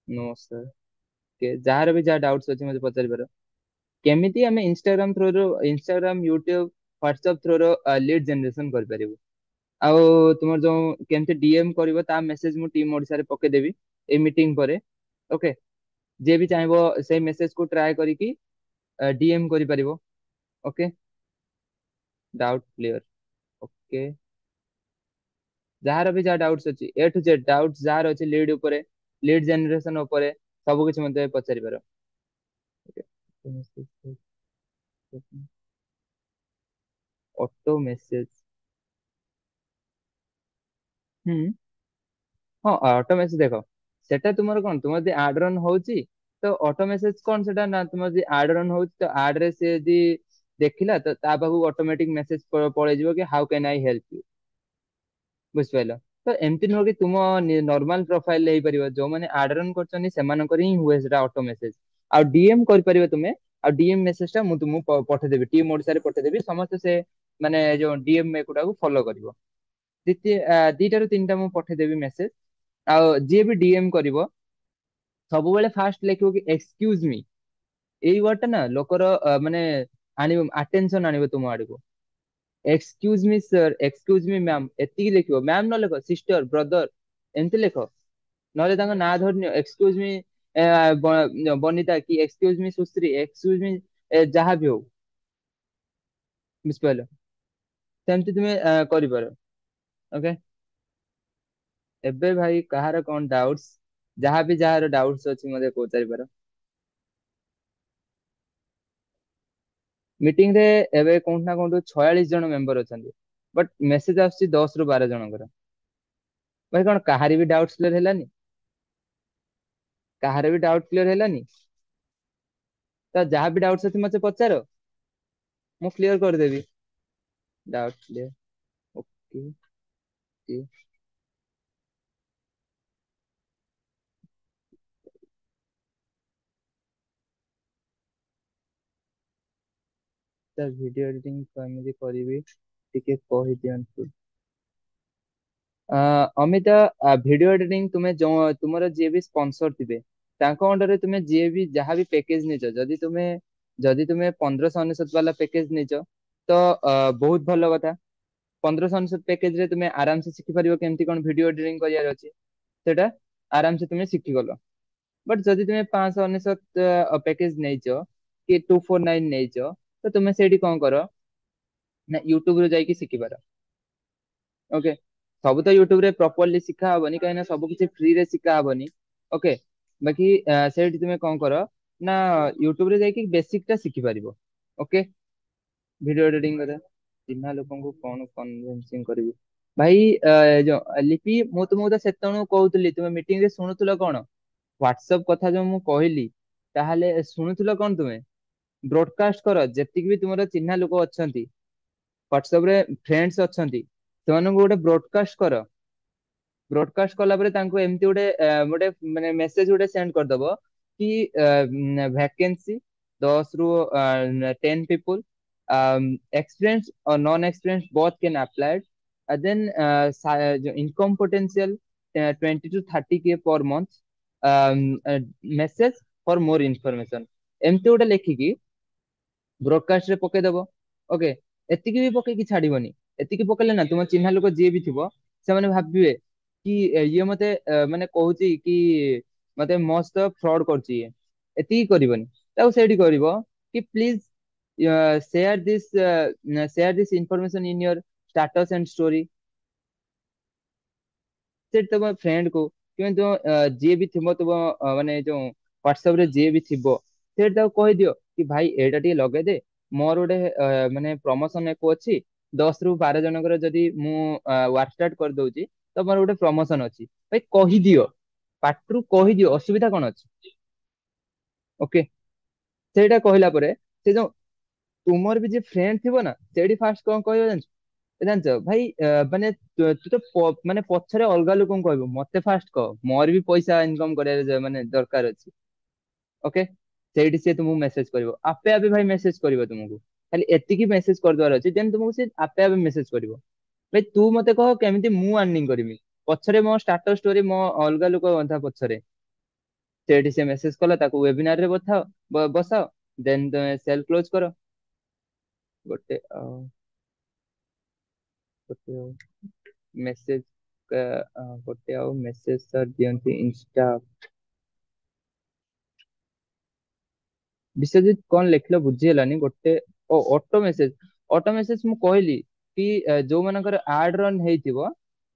A: No sir. ଯାହାର ବି ଯାହା ଡାଉଟ୍ସ ଅଛି ମତେ ପଚାରି ପାର। କେମିତି ଆମେ ଇନଷ୍ଟାଗ୍ରାମ ଥ୍ରୋରୁ, ଇନଷ୍ଟାଗ୍ରାମ, ୟୁଟ୍ୟୁବ, ହ୍ୱାଟ୍ସଆପ ଥ୍ରୋରୁ ଲିଡ୍ ଜେନେରେସନ କରିପାରିବୁ? ଆଉ ତୁମର ଯୋଉ କେମିତି ଡିଏମ କରିବ, ତା ମେସେଜ ମୁଁ ଟିମ୍ ଓଡିଶାରେ ପକେଇଦେବି ଏଇ ମିଟିଂ ପରେ। ଓକେ। ଯିଏ ବି ଚାହିଁବ ସେଇ ମେସେଜ କୁ ଟ୍ରାଏ କରିକି ଡିଏମ କରିପାରିବ। ଓକେ। Doubt clear. ଓକେ। ଯାହାର ବି ଯାହା ଡାଉଟ୍ସ ଅଛି, ଏ ଠୁ ଜେଡ୍ ଡାଉଟ୍ସ ଯାହାର ଅଛି ଲିଡ୍ ଉପରେ, ଲିଡ୍ ଜେନେରେସନ ଉପରେ, ସବୁ କିଛି ମତେ ପଚାରି ପାର। Auto message. ହୁଁ। ହଁ ଅଟୋ ମେସେଜ ଦେଖ, ସେଟା ତୁମର କଣ, ତୁମର ଯଦି ଆଡ ରନ୍ ହଉଛି ତ ଅଟୋ ମେସେଜ କଣ ସେଟା ନା, ତୁମର ଯଦି ଆଡ ରନ୍ ହଉଛି ତ ଆଡ ରେ ସେ ଯଦି ଦେଖିଲା ତ ତା ପାଖକୁ ଅଟୋମେଟିକ ମେସେଜ ପଳେଇଯିବ କି ହାଉ କ୍ୟାନ୍ ଆଇ ହେଲ୍ପ ୟୁ। ବୁଝିପାରିଲ? ତ ଏମିତି ନୁହଁ କି ତୁମ ନର୍ମାଲ ପ୍ରୋଫାଇଲ ହେଇପାରିବ, ଯୋଉମାନେ ଆଡ ରନ୍ କରୁଛନ୍ତି ସେମାନଙ୍କର ହିଁ ହୁଏ ସେଟା ଅଟୋ ମେସେଜ। ଆଉ ଡିଏମ କରିପାରିବ ତୁମେ, ଆଉ ଡିଏମ ମେସେଜ ଟା ମୁଁ ତୁମକୁ ପଠେଇଦେବି, ଟିମ୍ ଓଡିଶାରେ ପଠେଇଦେବି, ସମସ୍ତେ ସେ ମାନେ ଯୋଉ ଡିଏମ ଏଗୁଡାକୁ ଫଲୋ କରିବ। ଦିଟାରୁ ତିନିଟା ମୁଁ ପଠେଇଦେବି ମେସେଜ। ଆଉ ଯିଏ ବି ଡିଏମ କରିବ ସବୁବେଳେ ଫାଷ୍ଟ ଲେଖିବ କି ଏକ୍ସକ୍ୟୁଜ ମି। ଏଇ ୱାର୍ଡ ଟା ନା ଲୋକର ମାନେ ଆଣିବ, ଆଟେନସନ ଆଣିବ ତୁମ ଆଡକୁ। ଏକ୍ସକ୍ୟୁଜ ମି ସାର୍, ଏକ୍ସକ୍ୟୁଜ ମି ମ୍ୟାମ, ଏତିକି ଲେଖିବ। ମ୍ୟାମ ନ ଲେଖ, ସିଷ୍ଟର, ବ୍ରଦର, ଏମିତି ଲେଖ। ନହେଲେ ତାଙ୍କ ନାଁ ଧରିନିଅ, ଏକ୍ସକ୍ୟୁଜ ମି ବନିତା, କି ଏକ୍ସକ୍ୟୁଜ ମି ସୁଶ୍ରୀ, ଏକ୍ସକ୍ୟୁଜ ମି ଯାହା ବି ହଉ। ବୁଝିପାରିଲ? ସେମିତି ତୁମେ କରିପାର। ଓକେ। ଏବେ ଭାଇ କାହାର କଣ ଡାଉଟ୍ସ, ଯାହା ବି ଯାହାର ଡାଉଟ୍ସ ଅଛି ମତେ ପଚାରିପାର। ମିଟିଂ ରେ ଏବେ କୋଉଠି ନା କୋଉଠି 46 ଜଣ ମେମ୍ବର ଅଛନ୍ତି, ବଟ୍ ମେସେଜ ଆସୁଛି 10 ରୁ 12 ଜଣଙ୍କର। ଭାଇ କଣ କାହାରି ବି ଡାଉଟ୍ କ୍ଲିୟର ହେଲାନି? କାହାର ବି ଡାଉଟ୍ କ୍ଲିୟର ହେଲାନି? ତ ଯାହା ବି ଡାଉଟ୍ସ ଅଛି ମତେ ପଚାର, ମୁଁ କ୍ଲିୟର କରିଦେବି। Doubt clear. ଓକେ। ତା ଭିଡିଓ ଏଡିଟିଂ କେମିତି କରିବି ଟିକେ କହିଦିଅନ୍ତୁ। ଅମିତା, ଭିଡିଓ ଏଡିଟିଂ ତୁମେ ତୁମର ଯିଏ ବି ସ୍ପନ୍ସର ଥିବେ ତାଙ୍କ ଅଣ୍ଡରରେ ତୁମେ ଯିଏ ବି ଯାହା ବି ପ୍ୟାକେଜ ନେଇଛ, ଯଦି ତୁମେ 1599 ବାଲା ପ୍ୟାକେଜ ନେଇଛ ତ ବହୁତ ଭଲ କଥା। 1599 ପ୍ୟାକେଜ ରେ ତୁମେ ଆରାମସେ ଶିଖିପାରିବ କେମିତି କଣ ଭିଡିଓ ଏଡିଟିଂ କରିବାର ଅଛି, ସେଟା ଆରାମସେ ତୁମେ ଶିଖିଗଲ। ବଟ୍ ଯଦି ତୁମେ 599 ପ୍ୟାକେଜ ନେଇଛ କି 249 ନେଇଛ, ତ ତୁମେ ସେଇଠି କଣ କର ନା ୟୁଟ୍ୟୁବ ରୁ ଯାଇକି ଶିଖିପାର। ଓକେ। ସବୁ ତ ୟୁଟ୍ୟୁବ ରେ ପ୍ରପରଲି ଶିଖା ହବନି, କାହିଁକିନା ସବୁ କିଛି ଫ୍ରି ରେ ଶିଖା ହବନି। ଓକେ। ବାକି ସେଇଠି ତୁମେ କଣ କର ନା ୟୁଟ୍ୟୁବ ରେ ଯାଇକି ବେସିକ ଟା ଶିଖିପାରିବ। ଓକେ। ଭିଡିଓ ଏଡିଟିଂ କରେ, ଚିହ୍ନା ଲୋକଙ୍କୁ କଣ କନଭିନ୍ସିଂ କରିବି? ଭାଇ ଯୋଉ ଲିପି, ମୁଁ ତୁମକୁ ତ ସେତେବେଳୁ କହୁଥିଲି, ତୁମେ ମିଟିଂ ରେ ଶୁଣୁଥିଲ କଣ? ହ୍ୱାଟ୍ସଆପ କଥା ଯୋଉ ମୁଁ କହିଲି, ତାହେଲେ ଶୁଣୁଥିଲ କଣ ତୁମେ? ବ୍ରଡକାଷ୍ଟ କର, ଯେତିକି ବି ତୁମର ଚିହ୍ନା ଲୋକ ଅଛନ୍ତି, ହ୍ୱାଟ୍ସଆପ ରେ ଫ୍ରେଣ୍ଡସ ଅଛନ୍ତି, ସେମାନଙ୍କୁ ଗୋଟେ ବ୍ରଡକାଷ୍ଟ କର। ବ୍ରଡକାଷ୍ଟ କଲା ପରେ ତାଙ୍କୁ ଏମିତି ଗୋଟେ ମାନେ ମେସେଜ ଗୋଟେ ସେଣ୍ଡ କରିଦବ କି ଭ୍ୟାକେନ୍ସି 10 ରୁ 10 people, experienced or non-experienced both can apply. Then income potential 20 to 30K per month. Message for more information, ଏମିତି ଗୋଟେ ଲେଖିକି ବ୍ରଡକାଷ୍ଟ ରେ ପକେଇଦବ। ଓକେ। ଏତିକି ବି ପକେଇକି ଛାଡିବନି। ଏତିକି ପକେଇଲେ ନା ତୁମ ଚିହ୍ନା ଲୋକ ଯିଏ ବି ଥିବ ସେମାନେ ଭାବିବେ କି ଇଏ ମତେ ମାନେ କହୁଛି କି ମତେ ମସ୍ତ ଫ୍ରଡ କରୁଛି ଇଏ। ଏତିକି କରିବନି, ତାକୁ ସେଇଠି କରିବ କି please share this information in your status and story। ସେଠି ତମ ଫ୍ରେଣ୍ଡ କୁ କିମ୍ବା ତୁମ ଯିଏ ବି ଥିବ ତୁମ ମାନେ ଯୋଉ ହ୍ୱାଟ୍ସଆପ ରେ ଯିଏ ବି ଥିବ ସେଠି ତାକୁ କହିଦିଅ କି ଭାଇ ଏଇଟା ଟିକେ ଲଗେଇଦେ, ମୋର ଗୋଟେ ମାନେ ପ୍ରମୋସନ ଏକ ଅଛି। 10 ରୁ 12 ଜଣଙ୍କର ଯଦି ମୁଁ ୱାର୍କ ଷ୍ଟାର୍ଟ କରିଦଉଛି ତ ମୋର ଗୋଟେ ପ୍ରମୋସନ ଅଛି। ଭାଇ କହିଦିଅ, ପାଟିରୁ କହିଦିଅ, ଅସୁବିଧା କଣ ଅଛି? ଓକେ। ସେଇଟା କହିଲା ପରେ ସେ ଯୋଉ ତୁମର ବି ଯିଏ ଫ୍ରେଣ୍ଡ ଥିବ ନା, ସେଇଠି ଫାଷ୍ଟ କଣ କହିବ ଜାଣିଛ? ଜାଣିଛ ଭାଇ ମାନେ ତୁ ତ ମାନେ ପଛରେ ଅଲଗା ଲୋକଙ୍କୁ କହିବୁ, ମତେ ଫାଷ୍ଟ କହ, ମୋର ବି ପଇସା ଇନକମ କରିବାର ମାନେ ଦରକାର ଅଛି। ଓକେ। ସେଇଠି ସିଏ ତୁମକୁ ମେସେଜ କରିବ, ଆପେ ଆପେ ଭାଇ ମେସେଜ କରିବ ତୁମକୁ। ଖାଲି ଏତିକି ମେସେଜ କରିଦବାର ଅଛି, ଦେନ୍ ତୁମକୁ ସେ ଆପେ ଆପେ ମେସେଜ କରିବ। ଭାଇ ତୁ ମତେ କହ କେମିତି ମୁଁ ଆର୍ନିଂ କରିବି, ପଛରେ ମୋ ଷ୍ଟାଟସ ଷ୍ଟୋରି ମୋ ଅଲଗା ଲୋକ ଅଧା ପଛରେ। ସେଇଠି ସେ ମେସେଜ କଲା, ତାକୁ ୱେବିନାର ରେ ବସାଅ, ଦେନ୍ ତମେ ସେଲ କ୍ଲୋଜ କର। ଗୋଟେ ଗୋଟେ ମେସେଜ ଗୋଟେ ଆଉ ମେସେଜ ସାର୍ ଦିଅନ୍ତି ଇନଷ୍ଟା। ବିଶ୍ୱଜିତ କଣ ଲେଖିଲ ବୁଝି ହେଲାନି। ଗୋଟେ ଅଟୋ ମେସେଜ, ଅଟୋ ମେସେଜ ମୁଁ କହିଲି କି ଯୋଉମାନଙ୍କର ଆଡ ରନ୍ ହେଇଥିବ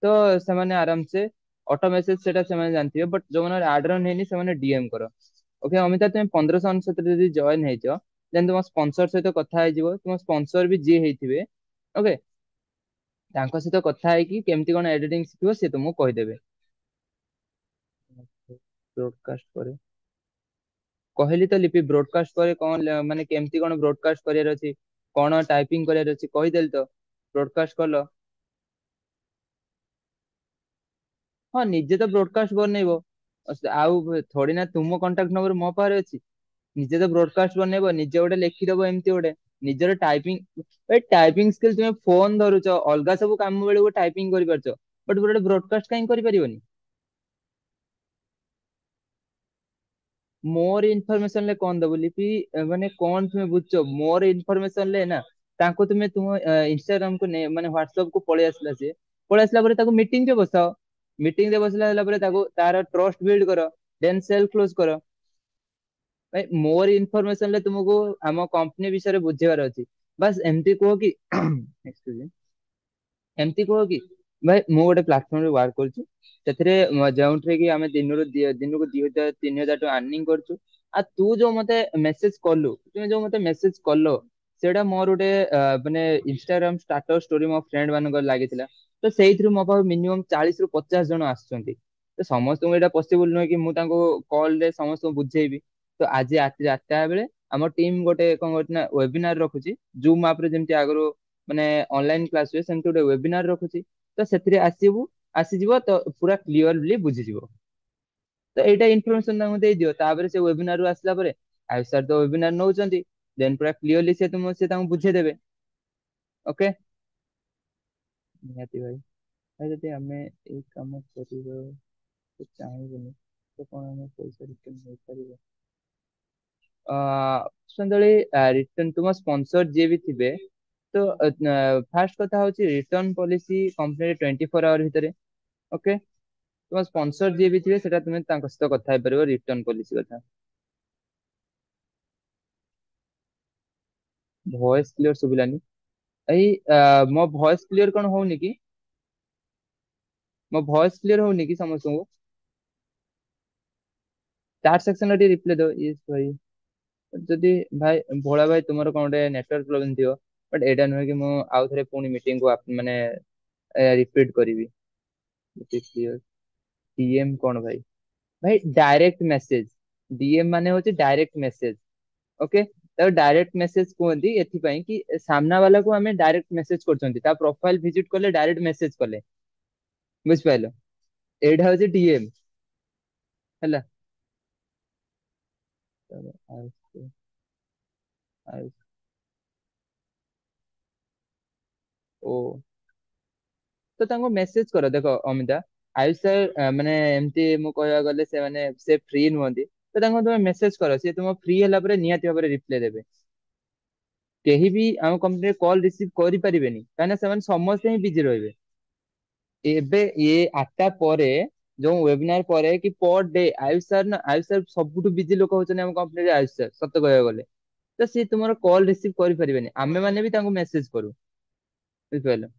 A: ତ ସେମାନେ ଆରାମସେ ଅଟୋ ମେସେଜ ସେଟା ସେମାନେ ଜାଣିଥିବେ, ବଟ ଯୋଉମାନଙ୍କର ଆଡ ରନ୍ ହେଇନି ସେମାନେ ଡିଏମ କର। ଓକେ ଅମିତା, ତୁମେ 1599 ଯଦି ଜଏନ ହେଇଛ ଦେନ୍ ତୁମ ସ୍ପନ୍ସର ସହିତ କଥା ହେଇଯିବ, ତୁମ ସ୍ପନ୍ସର ବି ଯିଏ ହେଇଥିବେ ଓକେ, ତାଙ୍କ ସହିତ କଥା ହେଇକି କେମିତି କଣ ଏଡିଟିଂ ଶିଖିବ ସେ ତୁମକୁ କହିଦେବେ। ବ୍ରଡକାଷ୍ଟ ପରେ କହିଲି ତ ଲିପି, ବ୍ରଡକାଷ୍ଟ ପରେ କଣ ମାନେ କେମିତି କଣ ବ୍ରଡକାଷ୍ଟ କରିବାର ଅଛି, କଣ ଟାଇପିଂ କରିବାର ଅଛି କହିଦେଲି ତ। ବ୍ରଡକାଷ୍ଟ କଲ। ହଁ ନିଜେ ତ ବ୍ରଡକାଷ୍ଟ ବନେଇବ। ଆଉ ଥୋଡି ନା ତୁମ କଣ୍ଟାକ୍ଟ ନମ୍ବର ମୋ ପାଖରେ ଅଛି। ନିଜେ ତ ବ୍ରଡକାଷ୍ଟ ବନେଇବ, ନିଜେ ଗୋଟେ ଲେଖିଦବ ଏମିତି ଗୋଟେ। ନିଜର ଟାଇପିଂ, ଟାଇପିଂ ସ୍କିଲ ତୁମେ ଫୋନ ଧରୁଛ, ଅଲଗା ସବୁ କାମ ବେଳକୁ ଟାଇପିଂ କରିପାରୁଛ, ବଟ ଗୋଟେ ବ୍ରଡକାଷ୍ଟ କାହିଁ କରିପାରିବନି? ମୋର ଇନଫରମେସନ ରେ କଣ ଦବୁ ଲିପି? ମାନେ କଣ ତୁମେ ବୁଝୁଛ ମୋର ଇନଫରମେସନ ରେ ନା? ତାଙ୍କୁ ତୁମେ ତୁମ ଇନଷ୍ଟାଗ୍ରାମ କୁ ମାନେ ହ୍ୱାଟସଆପ କୁ ପଳେଇ ଆସିଲା ସିଏ, ପଳେଇ ଆସିଲା ପରେ ତାକୁ ମିଟିଂ ରେ ବସାଅ। ମିଟିଂ ରେ ବସିଲା ହେଲା ପରେ ତାକୁ ତାର ଟ୍ରଷ୍ଟ ବିଲ୍ଡ କର, ଦେନ୍ ସେଲ କ୍ଲୋଜ କର। ଭାଇ ମୋର ଇନଫରମେସନ ରେ ତୁମକୁ ଆମ କମ୍ପାନୀ ବିଷୟରେ ବୁଝିବାର ଅଛି। ବାସ୍ ଏମିତି କୁହ କି excuse me, ଏମିତି କୁହ କି ଭାଇ ମୁଁ ଗୋଟେ ପ୍ଲାଟଫର୍ମରେ ୱାର୍କ କରୁଛି, ସେଥିରେ ଯେଉଁଥିରେ କି ଆମେ ଦିନକୁ 2,000 3,000 ଟଙ୍କା ଆର୍ନିଂ କରୁଛୁ। ଆଉ ତୁ ଯୋଉ ମତେ ମେସେଜ କଲୁ, ତୁମେ ଯୋଉ ମତେ ମେସେଜ କଲ, ସେଇଟା ମୋର ଗୋଟେ ମାନେ ଇନଷ୍ଟାଗ୍ରାମ ଷ୍ଟାଟସ ଷ୍ଟୋରୀ ମୋ ଫ୍ରେଣ୍ଡ ମାନଙ୍କର ଲାଗିଥିଲା। ତ ସେଇଥିରୁ ମୋ ପାଖକୁ ମିନିମମ୍ 40 ରୁ 50 ଜଣ ଆସୁଛନ୍ତି। ତ ସମସ୍ତଙ୍କୁ ଏଇଟା ପସିବୁଲ ନୁହେଁ କି ମୁଁ ତାଙ୍କୁ କଲ ରେ ସମସ୍ତଙ୍କୁ ବୁଝେଇବି। ତ ଆଜି ରାତି 8ଟା ବେଳେ ଆମ ଟିମ୍ ଗୋଟେ କଣ କରୁଛି ନା ୱେବିନାର ରଖୁଛି। ଜୁମ୍ ଆପ ରେ ଯେମିତି ଆଗରୁ ମାନେ ଅନଲାଇନ କ୍ଲାସ ହୁଏ, ସେମିତି ଗୋଟେ ୱେବିନାର ରଖୁଛି। ତ ସେଥିରେ ଆସିଯିବ ତ ପୁରା କ୍ଲିୟରଲି ବୁଝିଯିବ। ତ ଏଇଟା ଇନଫରମେସନ ତାଙ୍କୁ ଦେଇଦିଅ, ତାପରେ ସେ ୱେବିନାର ରୁ ଆସିଲା ପରେ ଆୟୁଷ ସାର୍ ତ ୱେବିନାର ନଉଛନ୍ତି, ଦେନ୍ ପୁରା କ୍ଲିୟରଲି ସେ ତାଙ୍କୁ ବୁଝେଇଦେବେ। ଓକେ। ନିହାତି ଭାଇ। ଭାଇ ଯଦି ଆମେ ଏଇ କାମ କରିବାକୁ ଚାହିଁବୁନି ତ କଣ ଆମେ ପଇସା ରିଟର୍ନ ହେଇପାରିବ? ସନ୍ଧ୍ୟାବେଳେ ରିଟର୍ନ ତୁମ ସ୍ପନ୍ସର ଯିଏ ବି ଥିବେ, ତ ଫାର୍ଷ୍ଟ କଥା ହଉଛି ରିଟର୍ନ ପଲିସି କମ୍ପ୍ଲିଟ 24 ଆୱାର ଭିତରେ। ଓକେ। ତୁମ ସ୍ପନ୍ସର ଯିଏ ବି ଥିବେ, ସେଟା ତୁମେ ତାଙ୍କ ସହିତ କଥା ହେଇପାରିବ ରିଟର୍ନ ପଲିସି କଥା। ଭଏସ କ୍ଲିୟର ଶୁଭିଲାନି। ଏଇ ମୋ ଭଏସ କ୍ଲିୟର କଣ ହଉନି କି? ମୋ ଭଏସ କ୍ଲିୟର ହଉନି କି ସମସ୍ତଙ୍କୁ? ଚାର ସେକ୍ସନ ଟିକେ ରିପ୍ଲାଏ ଦो ଇସ୍ ଭାଇ। ଯଦି ଭାଇ ଭୋଳା ଭାଇ ତୁମର କଣ ଗୋଟେ ନେଟୱାର୍କ ପ୍ରୋବ୍ଲେମ ଥିବ, ବଟ ଏଇଟା ନୁହେଁ କି ମୁଁ ଆଉ ଥରେ ପୁଣି ମିଟିଂ କୁ ମାନେ ରିପିଟ କରିବି। ଡିଏମ କଣ ଭାଇ? ଭାଇ ଡାଇରେକ୍ଟ ମେସେଜ। ଡିଏମ ମାନେ ହଉଛି ଡାଇରେକ୍ଟ ମେସେଜ। ଓକେ। ତାକୁ ଡାଇରେକ୍ଟ ମେସେଜ କୁହନ୍ତି ଏଥିପାଇଁ କି ସାମ୍ନା ବାଲାକୁ ଆମେ ଡାଇରେକ୍ଟ ମେସେଜ କରୁଛନ୍ତି, ତା ପ୍ରୋଫାଇଲ ଭିଜିଟ କଲେ, ଡାଇରେକ୍ଟ ମେସେଜ କଲେ। ବୁଝିପାରିଲ? ଏଇଟା ହଉଛି ଡିଏମ। ହେଲା। ଆଉ- ଆଉ- ଓ ତ ତାଙ୍କୁ ମେସେଜ କର। ଦେଖ ଅମିତା, ଆୟୁଷ ସ୍ୟାର ମାନେ ଏମିତି ମୁଁ କହିବାକୁ ଗଲେ ସେମାନେ ସେ ଫ୍ରି ନୁହନ୍ତି, ତ ତାଙ୍କୁ ତମେ ମେସେଜ କର, ସିଏ ତୁମ ଫ୍ରି ହେଲା ପରେ ନିହାତି ଭାବରେ ରିପ୍ଲାଏ ଦେବେ। କେହି ବି ଆମ କମ୍ପାନୀରେ କଲ ରିସିଭ କରିପାରିବେନି, କାହିଁକିନା ସେମାନେ ସମସ୍ତେ ହିଁ ବିଜି ରହିବେ। ଏବେ ଇଏ 8ଟା ପରେ, ଯୋଉ ୱେବିନାର ପରେ କି ପର ଡେ, ଆୟୁଷ ସାର୍ ନା, ଆୟୁଷ ସାର୍ ସବୁଠୁ ବିଜି ଲୋକ ହଉଛନ୍ତି ଆମ କମ୍ପାନୀରେ ଆୟୁଷ ସାର୍, ସତ କହିବାକୁ ଗଲେ। ତ ସିଏ ତୁମର କଲ ରିସିଭ କରିପାରିବେନି, ଆମେ ମାନେ ବି ତାଙ୍କୁ ମେସେଜ କରୁ। ବୁଝିପାରିଲ?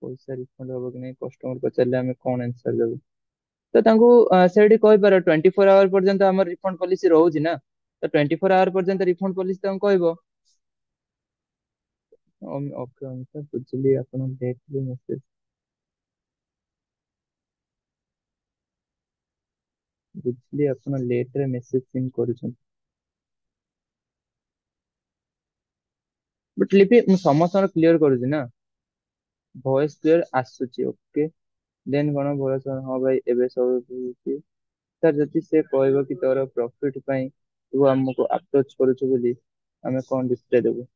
A: ପଇସା ରିଫଣ୍ଡ ହବ କି ନାଇଁ କଷ୍ଟମର ପଚାରିଲେ ଆମେ କଣ ଆନ୍ସର ଦେବୁ? ତ ତାଙ୍କୁ ସେଇଠି କହିପାର 24 ଆୱାର ପର୍ଯ୍ୟନ୍ତ ଆମର ରିଫଣ୍ଡ ପଲିସି ରହୁଛି ନା। ତ 24 ଆୱାର ପର୍ଯ୍ୟନ୍ତ ରିଫଣ୍ଡ ପଲିସି ତାଙ୍କୁ କହିବ। ଓକେ ଓକେ, ବୁଝିଲି ଆପଣ ଦେଖିଲି ମେସେଜ, ବୁଝିଲି ଆପଣ ଲେଟ ରେ ମେସେଜ ସିନ୍ କରୁଛନ୍ତି। ବଟ ଲିପି ମୁଁ ସମସ୍ତଙ୍କର କ୍ଲିୟର କରୁଛି ନା। ଭଏସ କ୍ଲିୟର ଆସୁଛି। ଓକେ। ଦେନ୍ କଣ ଭଏସ, ହଁ ଭାଇ ଏବେ ସବୁ ଠିକ। ସାର୍ ଯଦି ସେ କହିବ କି ତୋର ପ୍ରଫିଟ ପାଇଁ ତୁ ଆମକୁ ଆପ୍ରୋଚ କରୁଛୁ ବୋଲି, ଆମେ କଣ ରିପ୍ଲାଏ ଦେବୁ?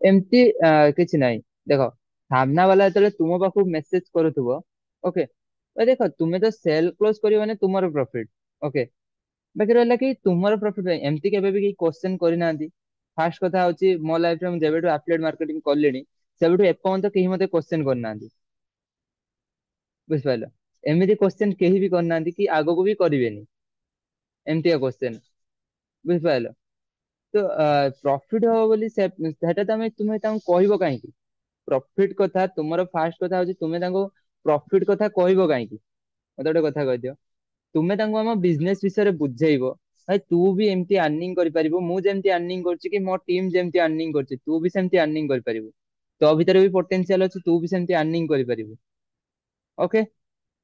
A: ଏମିତି କିଛି ନାହିଁ। ଦେଖ, ସାମ୍ନା ବାଲା ଯେତେବେଳେ ତୁମ ପାଖକୁ ମେସେଜ କରୁଥିବ, ଓକେ, ଦେଖ ତୁମେ ତ ସେଲ କ୍ଲୋଜ କରିବ ମାନେ ତୁମର ପ୍ରଫିଟ। ଓକେ। ବାକି ରହିଲା କି ତୁମର ପ୍ରଫିଟ ପାଇଁ ଏମିତି କେବେ ବି କେହି କ୍ୱେଶ୍ଚନ କରିନାହାନ୍ତି। ଫାର୍ଷ୍ଟ କଥା ହଉଛି ମୋ ଲାଇଫରେ ମୁଁ ଯେବେଠୁ ଆଫିଲିଏଟ ମାର୍କେଟିଂ କଲିଣି, ସେବେଠୁ ଏପର୍ଯ୍ୟନ୍ତ କେହି ମତେ କ୍ୱେଶ୍ଚନ କରିନାହାନ୍ତି। ବୁଝିପାରିଲ? ଏମିତି କ୍ୱେଶ୍ଚନ କେହି ବି କରିନାହାନ୍ତି, କି ଆଗକୁ ବି କରିବେନି। ଏମିତିଆ କ୍ୱେଶ୍ଚନ। ବୁଝିପାରିଲ? ତ ପ୍ରଫିଟ ହବ ବୋଲି ସେଟା ତୁମେ ତାଙ୍କୁ କହିବ କାହିଁକି? ପ୍ରଫିଟ କଥା ତୁମର ଫାର୍ଷ୍ଟ କଥା ହଉଛି, ତୁମେ ତାଙ୍କୁ ପ୍ରଫିଟ କଥା କହିବ କାହିଁକି? ମତେ ଗୋଟେ କଥା କହିଦିଅ। ତୁମେ ତାଙ୍କୁ ଆମ ବିଜନେସ ବିଷୟରେ ବୁଝେଇବ, ଭାଇ ତୁ ବି ଏମିତି ଆର୍ନିଂ କରିପାରିବୁ, ମୁଁ ଯେମିତି ଆର୍ନିଂ କରୁଛି, କି ମୋ ଟିମ ଯେମିତି ଆର୍ନିଂ କରୁଛି, ତୁ ବି ସେମିତି ଆର୍ନିଂ କରିପାରିବୁ। ତୋ ଭିତରେ ବି ପୋଟେନସିଆଲ ଅଛି, ତୁ ବି ସେମିତି ଆର୍ନିଂ କରିପାରିବୁ। ଓକେ।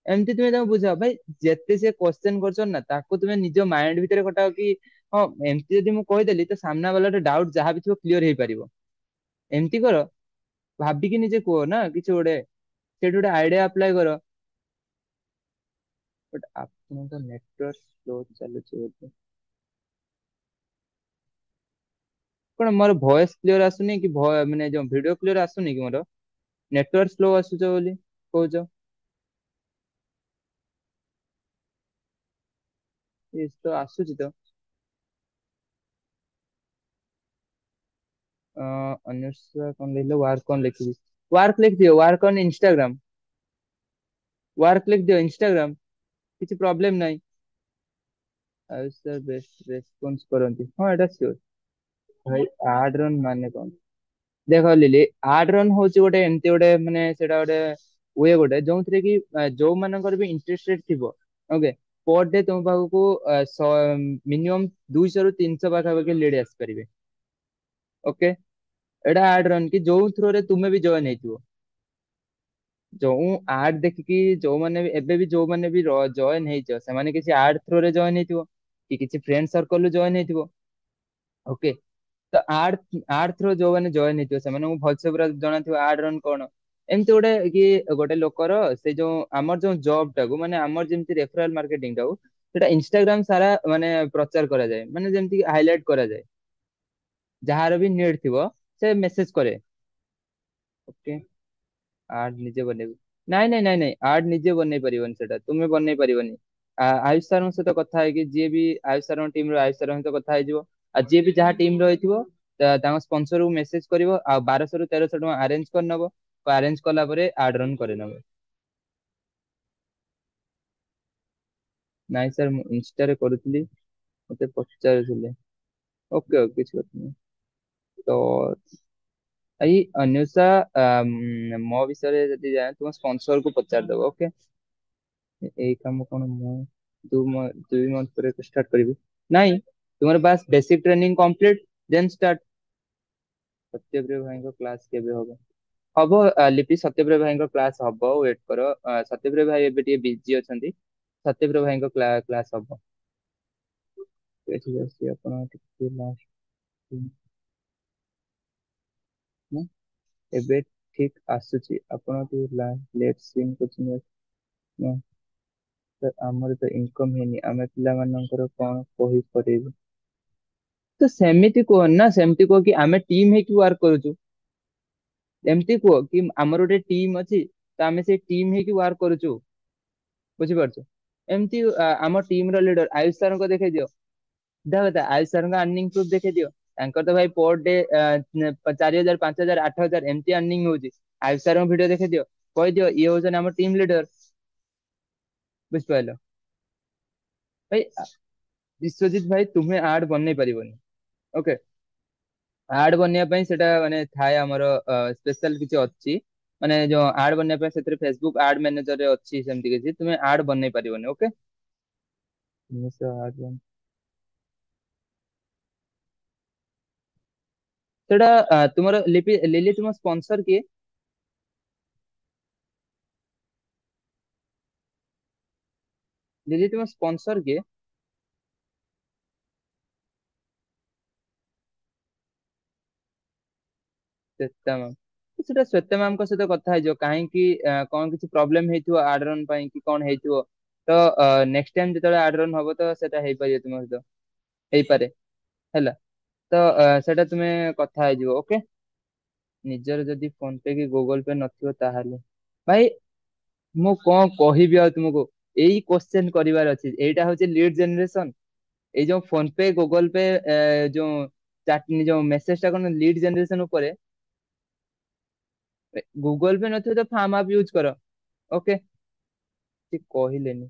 A: ଏମିତି ତୁମେ ତାଙ୍କୁ ବୁଝାଅ ଭାଇ। ଯେତେ ସେ କ୍ୱେଶ୍ଚନ କରୁଛନ୍ତି ନା, ତାକୁ ତୁମେ ନିଜ ମାଇଣ୍ଡ ଭିତରେ କଟାଅ କି ହଁ ଏମିତି ଯଦି ମୁଁ କହିଦେଲି ତ ସାମ୍ନା ବାଲାର ଡାଉଟ ଯାହା ବି ଥିବ କ୍ଲିୟର ହେଇପାରିବ। ଏମିତି କର, ଭାବିକି ନିଜେ କୁହ ନା କିଛି ଗୋଟେ, ସେଇଠି ଗୋଟେ ଆଇଡିଆ ଆପ୍ଲାଏ କର। ବଟ୍ ଆପଣଙ୍କ ନେଟୱାର୍କ ସ୍ଲୋ ଚାଲୁଛି ବୋଧେ। କଣ ମୋର ଭଏସ କ୍ଲିୟର ଆସୁନି କି ମାନେ ଯୋଉ ଭିଡିଓ କ୍ଲିୟର ଆସୁନି କି ମୋର? ନେଟୱାର୍କ ସ୍ଲୋ ଆସୁଛ ବୋଲି କହୁଛ। ଏ ତ ଆସୁଛି ତ। ଅନୁଷ୍କା କଣ ଲେଖିଲ, ୱାର୍କ କଣ ଲେଖିବି? ୱାର୍କ ଲେଖିଦିଅ, ୱାର୍କ ଅନ୍ ଇନଷ୍ଟାଗ୍ରାମ। ୱାର୍କ ଲେଖିଦିଅ ଇନଷ୍ଟାଗ୍ରାମ, କିଛି ପ୍ରୋବ୍ଲେମ ନାହିଁ। ଆଉ ସାର୍ ବେଷ୍ଟ ରେସ୍ପନ୍ସ କରନ୍ତି, ହଁ ଏଇଟା ସିଓର। ଭାଇ ଆଡ୍ ରନ୍ ମାନେ କଣ? ଦେଖ ଲିଲି, ଆଡ୍ ରନ୍ ହଉଛି ଗୋଟେ ଏମିତି ଗୋଟେ ମାନେ ସେଇଟା ଗୋଟେ ୱେ ଗୋଟେ ଯୋଉଥିରେ କି ଯୋଉ ମାନଙ୍କର ବି ଇଣ୍ଟରେଷ୍ଟେଡ ଥିବ, ଓକେ, ପର ଡେ ତମ ପାଖକୁ ମିନିମମ୍ 200 ରୁ 300 ପାଖାପାଖି ଲିଡ୍ ଆସିପାରିବେ। ଓକେ। ଏଇଟା ଆଡ୍ ରନ୍ କି ଯୋଉ ଥ୍ରୋରେ ତୁମେ ବି ଜଏନ୍ ହେଇଥିବ। ଯୋଉ ଆଡ୍ ଦେଖିକି ଯୋଉମାନେ ବି ଏବେ ବି ଯୋଉମାନେ ବି ଜଏନ୍ ହେଇଛ, ସେମାନେ କିଛି ଆଡ୍ ଥ୍ରୋରେ ଜଏନ୍ ହେଇଥିବ କି କିଛି ଫ୍ରେଣ୍ଡ ସର୍କଲ ରୁ ଜଏନ୍ ହେଇଥିବ। ଓକେ। ତ ଆଡ୍ ଥ୍ରୋ ଯୋଉମାନେ ଜଏନ୍ ହେଇଥିବ ସେମାନଙ୍କୁ ଭଲସେ ପୁରା ଜଣାଥିବ ଆଡ୍ ରନ୍ କଣ। ଏମିତି ଗୋଟେ କି ଗୋଟେ ଲୋକର ସେ ଯୋଉ ଆମର ଯୋଉ ଜବ ଟାକୁ ମାନେ ଆମର ଯେମିତି ରେଫରାଲ ମାର୍କେଟିଂ ଟାକୁ ସେଟା ଇନଷ୍ଟାଗ୍ରାମ ସାରା ମାନେ ପ୍ରଚାର କରାଯାଏ, ମାନେ ଯେମିତି ହାଇଲାଇଟ କରାଯାଏ। ଯାହାର ବି ନିଡ୍ ଥିବ ସେ ମେସେଜ କରେ। ଓକେ। ଆଡ୍ ନିଜେ ବନେଇବୁ? ନାଇଁ ନାଇଁ ନାଇଁ ନାଇଁ, ଆଡ୍ ନିଜେ ବନେଇ ପାରିବନି, ସେଟା ତୁମେ ବନେଇ ପାରିବନି। ଆୟୁଷ ସାରଙ୍କ ସହିତ କଥା ହେଇକି, ଯିଏ ବି ଆୟୁଷ ସାରଙ୍କ ଟିମ ର ଆୟୁଷ ସାରଙ୍କ ସହିତ କଥା ହେଇଯିବ। ଆଉ ଯିଏ ବି ଯାହା ଟିମ ର ହେଇଥିବ ତାଙ୍କ ସ୍ପନ୍ସର କୁ ମେସେଜ କରିବ, ଆଉ 1200 ରୁ 1300 ଟଙ୍କା ଆରେଞ୍ଜ କରିନବ। ଆରେଞ୍ଜ କଲା ପରେ ଆଡ୍ ରନ୍ କରିନବ। ନାଇଁ ସାର୍ ମୁଁ ଇନଷ୍ଟାରେ କରୁଥିଲି, ମତେ ପଚାରୁଥିଲେ। ଓକେ ଓକେ, କିଛି କଥା ନାହିଁ। ତ ଏଇ ଅନ୍ୱେଷା ମୋ ବିଷୟରେ ଯଦି ଜାଣେ ତୁମ ସ୍ପନ୍ସର କୁ ପଚାରିଦବ। ଓକେ। ଏଇ କାମ କଣ ମୁଁ 2 ମନ୍ଥ ପରେ ଷ୍ଟାର୍ଟ କରିବି? ନାଇଁ, ତୁମର ବାସ୍ ବେସିକ ଟ୍ରେନିଂ କମ୍ପ୍ଲିଟ ଦେନ୍ ଷ୍ଟାର୍ଟ। ସତ୍ୟପ୍ରିୟ ଭାଇଙ୍କ କ୍ଲାସ କେବେ ହବ? ହବ ଲିପି, ସତ୍ୟପ୍ରିୟ ଭାଇଙ୍କ କ୍ଲାସ ହବ, ୱେଟ କର। ସତ୍ୟପ୍ରିୟ ଭାଇ ଏବେ ଟିକେ ବିଜି ଅଛନ୍ତି। ସତ୍ୟପ୍ରିୟ ଭାଇଙ୍କ କ୍ଲାସ ହବ। ଏଠି ଅଛି ଆପଣ ଟିକେ ଲାଷ୍ଟ, ଏବେ ଠିକ ଆସୁଛି ଆପଣ ଟିକେ ଲେଟ୍ ସିନ୍ କରୁଛନ୍ତି। ତ ଆମର ତ ଇନକମ ହେଇନି, ଆମେ ପିଲାମାନଙ୍କର କଣ କହିପାରିବୁ? ତ ସେମିତି କୁହନି ନା, ସେମିତି କୁହ କି ଆମେ ଟିମ ହେଇକି ୱାର୍କ କରୁଛୁ। ଏମିତି କୁହ କି ଆମର ଗୋଟେ ଟିମ୍ ଅଛି, ତ ଆମେ ସେଇ ଟିମ୍ ହେଇକି ୱାର୍କ କରୁଛୁ। ବୁଝିପାରୁଛ? ଏମିତି ଆମ ଟିମ ର ଲିଡର ଆୟୁଷ ସାରଙ୍କ ଦେଖେଇ ଦିଅ। ଆୟୁଷ ସାରଙ୍କ ଆର୍ନିଂ ପ୍ରୁଫ ଦେଖେଇ ଦିଅ। ତାଙ୍କର ତ ଭାଇ ପର ଡେ 4000, 5000, 8000 ଏମିତି ଆର୍ନିଂ ହଉଛି। ଆୟୁଷ ସାରଙ୍କ ଭିଡିଓ ଦେଖେଇ ଦିଅ, କହିଦିଅ ଇଏ ହଉଛନ୍ତି ଆମ ଟିମ ଲିଡର। ବୁଝିପାରିଲ? ଭାଇ ବିଶ୍ଵଜିତ ଭାଇ, ତୁମେ ଆଡ ବନେଇ ପାରିବନି। ଓକେ। ଆଡ ବନେଇବା ପାଇଁ ସେଟା ମାନେ ଥାଏ ଆମର ସ୍ପେଶାଲ କିଛି ଅଛି। ମାନେ ଯୋଉ ଆଡ ବନେଇବା ପାଇଁ ସେଥିରେ ଫେସବୁକ୍ ଆଡ ମ୍ୟାନେଜର ରେ ଅଛି ସେମିତି କିଛି, ତୁମେ ଆଡ ବନେଇ ପାରିବନି। ଓକେ। ସେଟା ତୁମର ଲିଲି ତୁମ ସ୍ପନ୍ସର କିଏ? ଲିଲି ତୁମ ସ୍ପନ୍ସର କିଏ? ଶ୍ଵେତା ମ୍ୟାମ। ସେଟା ଶ୍ଵେତା ମ୍ୟାମଙ୍କ ସହିତ କଥା ହେଇଯିବ, କାହିଁକି କଣ କିଛି ପ୍ରୋବ୍ଲେମ ହେଇଥିବ ଆଡରନ ପାଇଁ କି କଣ ହେଇଥିବ। ତ ନେକ୍ସଟ ଟାଇମ ଯେତେବେଳେ ଆଡରନ ହବ ତ ସେଟା ହେଇପାରିବ ତୁମ ସହିତ, ହେଇପାରେ। ହେଲା। ତ ସେଟା ତୁମେ କଥା ହେଇଯିବ। ଓକେ। ନିଜର ଯଦି ଫୋନ ପେ କି ଗୁଗଲ ପେ ନଥିବ ତାହେଲେ? ଭାଇ ମୁଁ କଣ କହିବି ଆଉ ତୁମକୁ, ଏଇ କୋଶ୍ଚେନ କରିବାର ଅଛି। ଏଇଟା ହଉଛି ଲିଡ ଜେନେରେସନ। ଏଇ ଯୋଉ ଫୋନ ପେ ଗୁଗଲ ପେ ଯୋଉ ମେସେଜ ଟା କଣ ଲିଡ ଜେନେରେସନ ଉପରେ। ଗୁଗଲ ପେ ନଥିବ ତ ଫାର୍ମ ଆପ ୟୁଜ କର। ଓକେ। ସେ କହିଲେନି।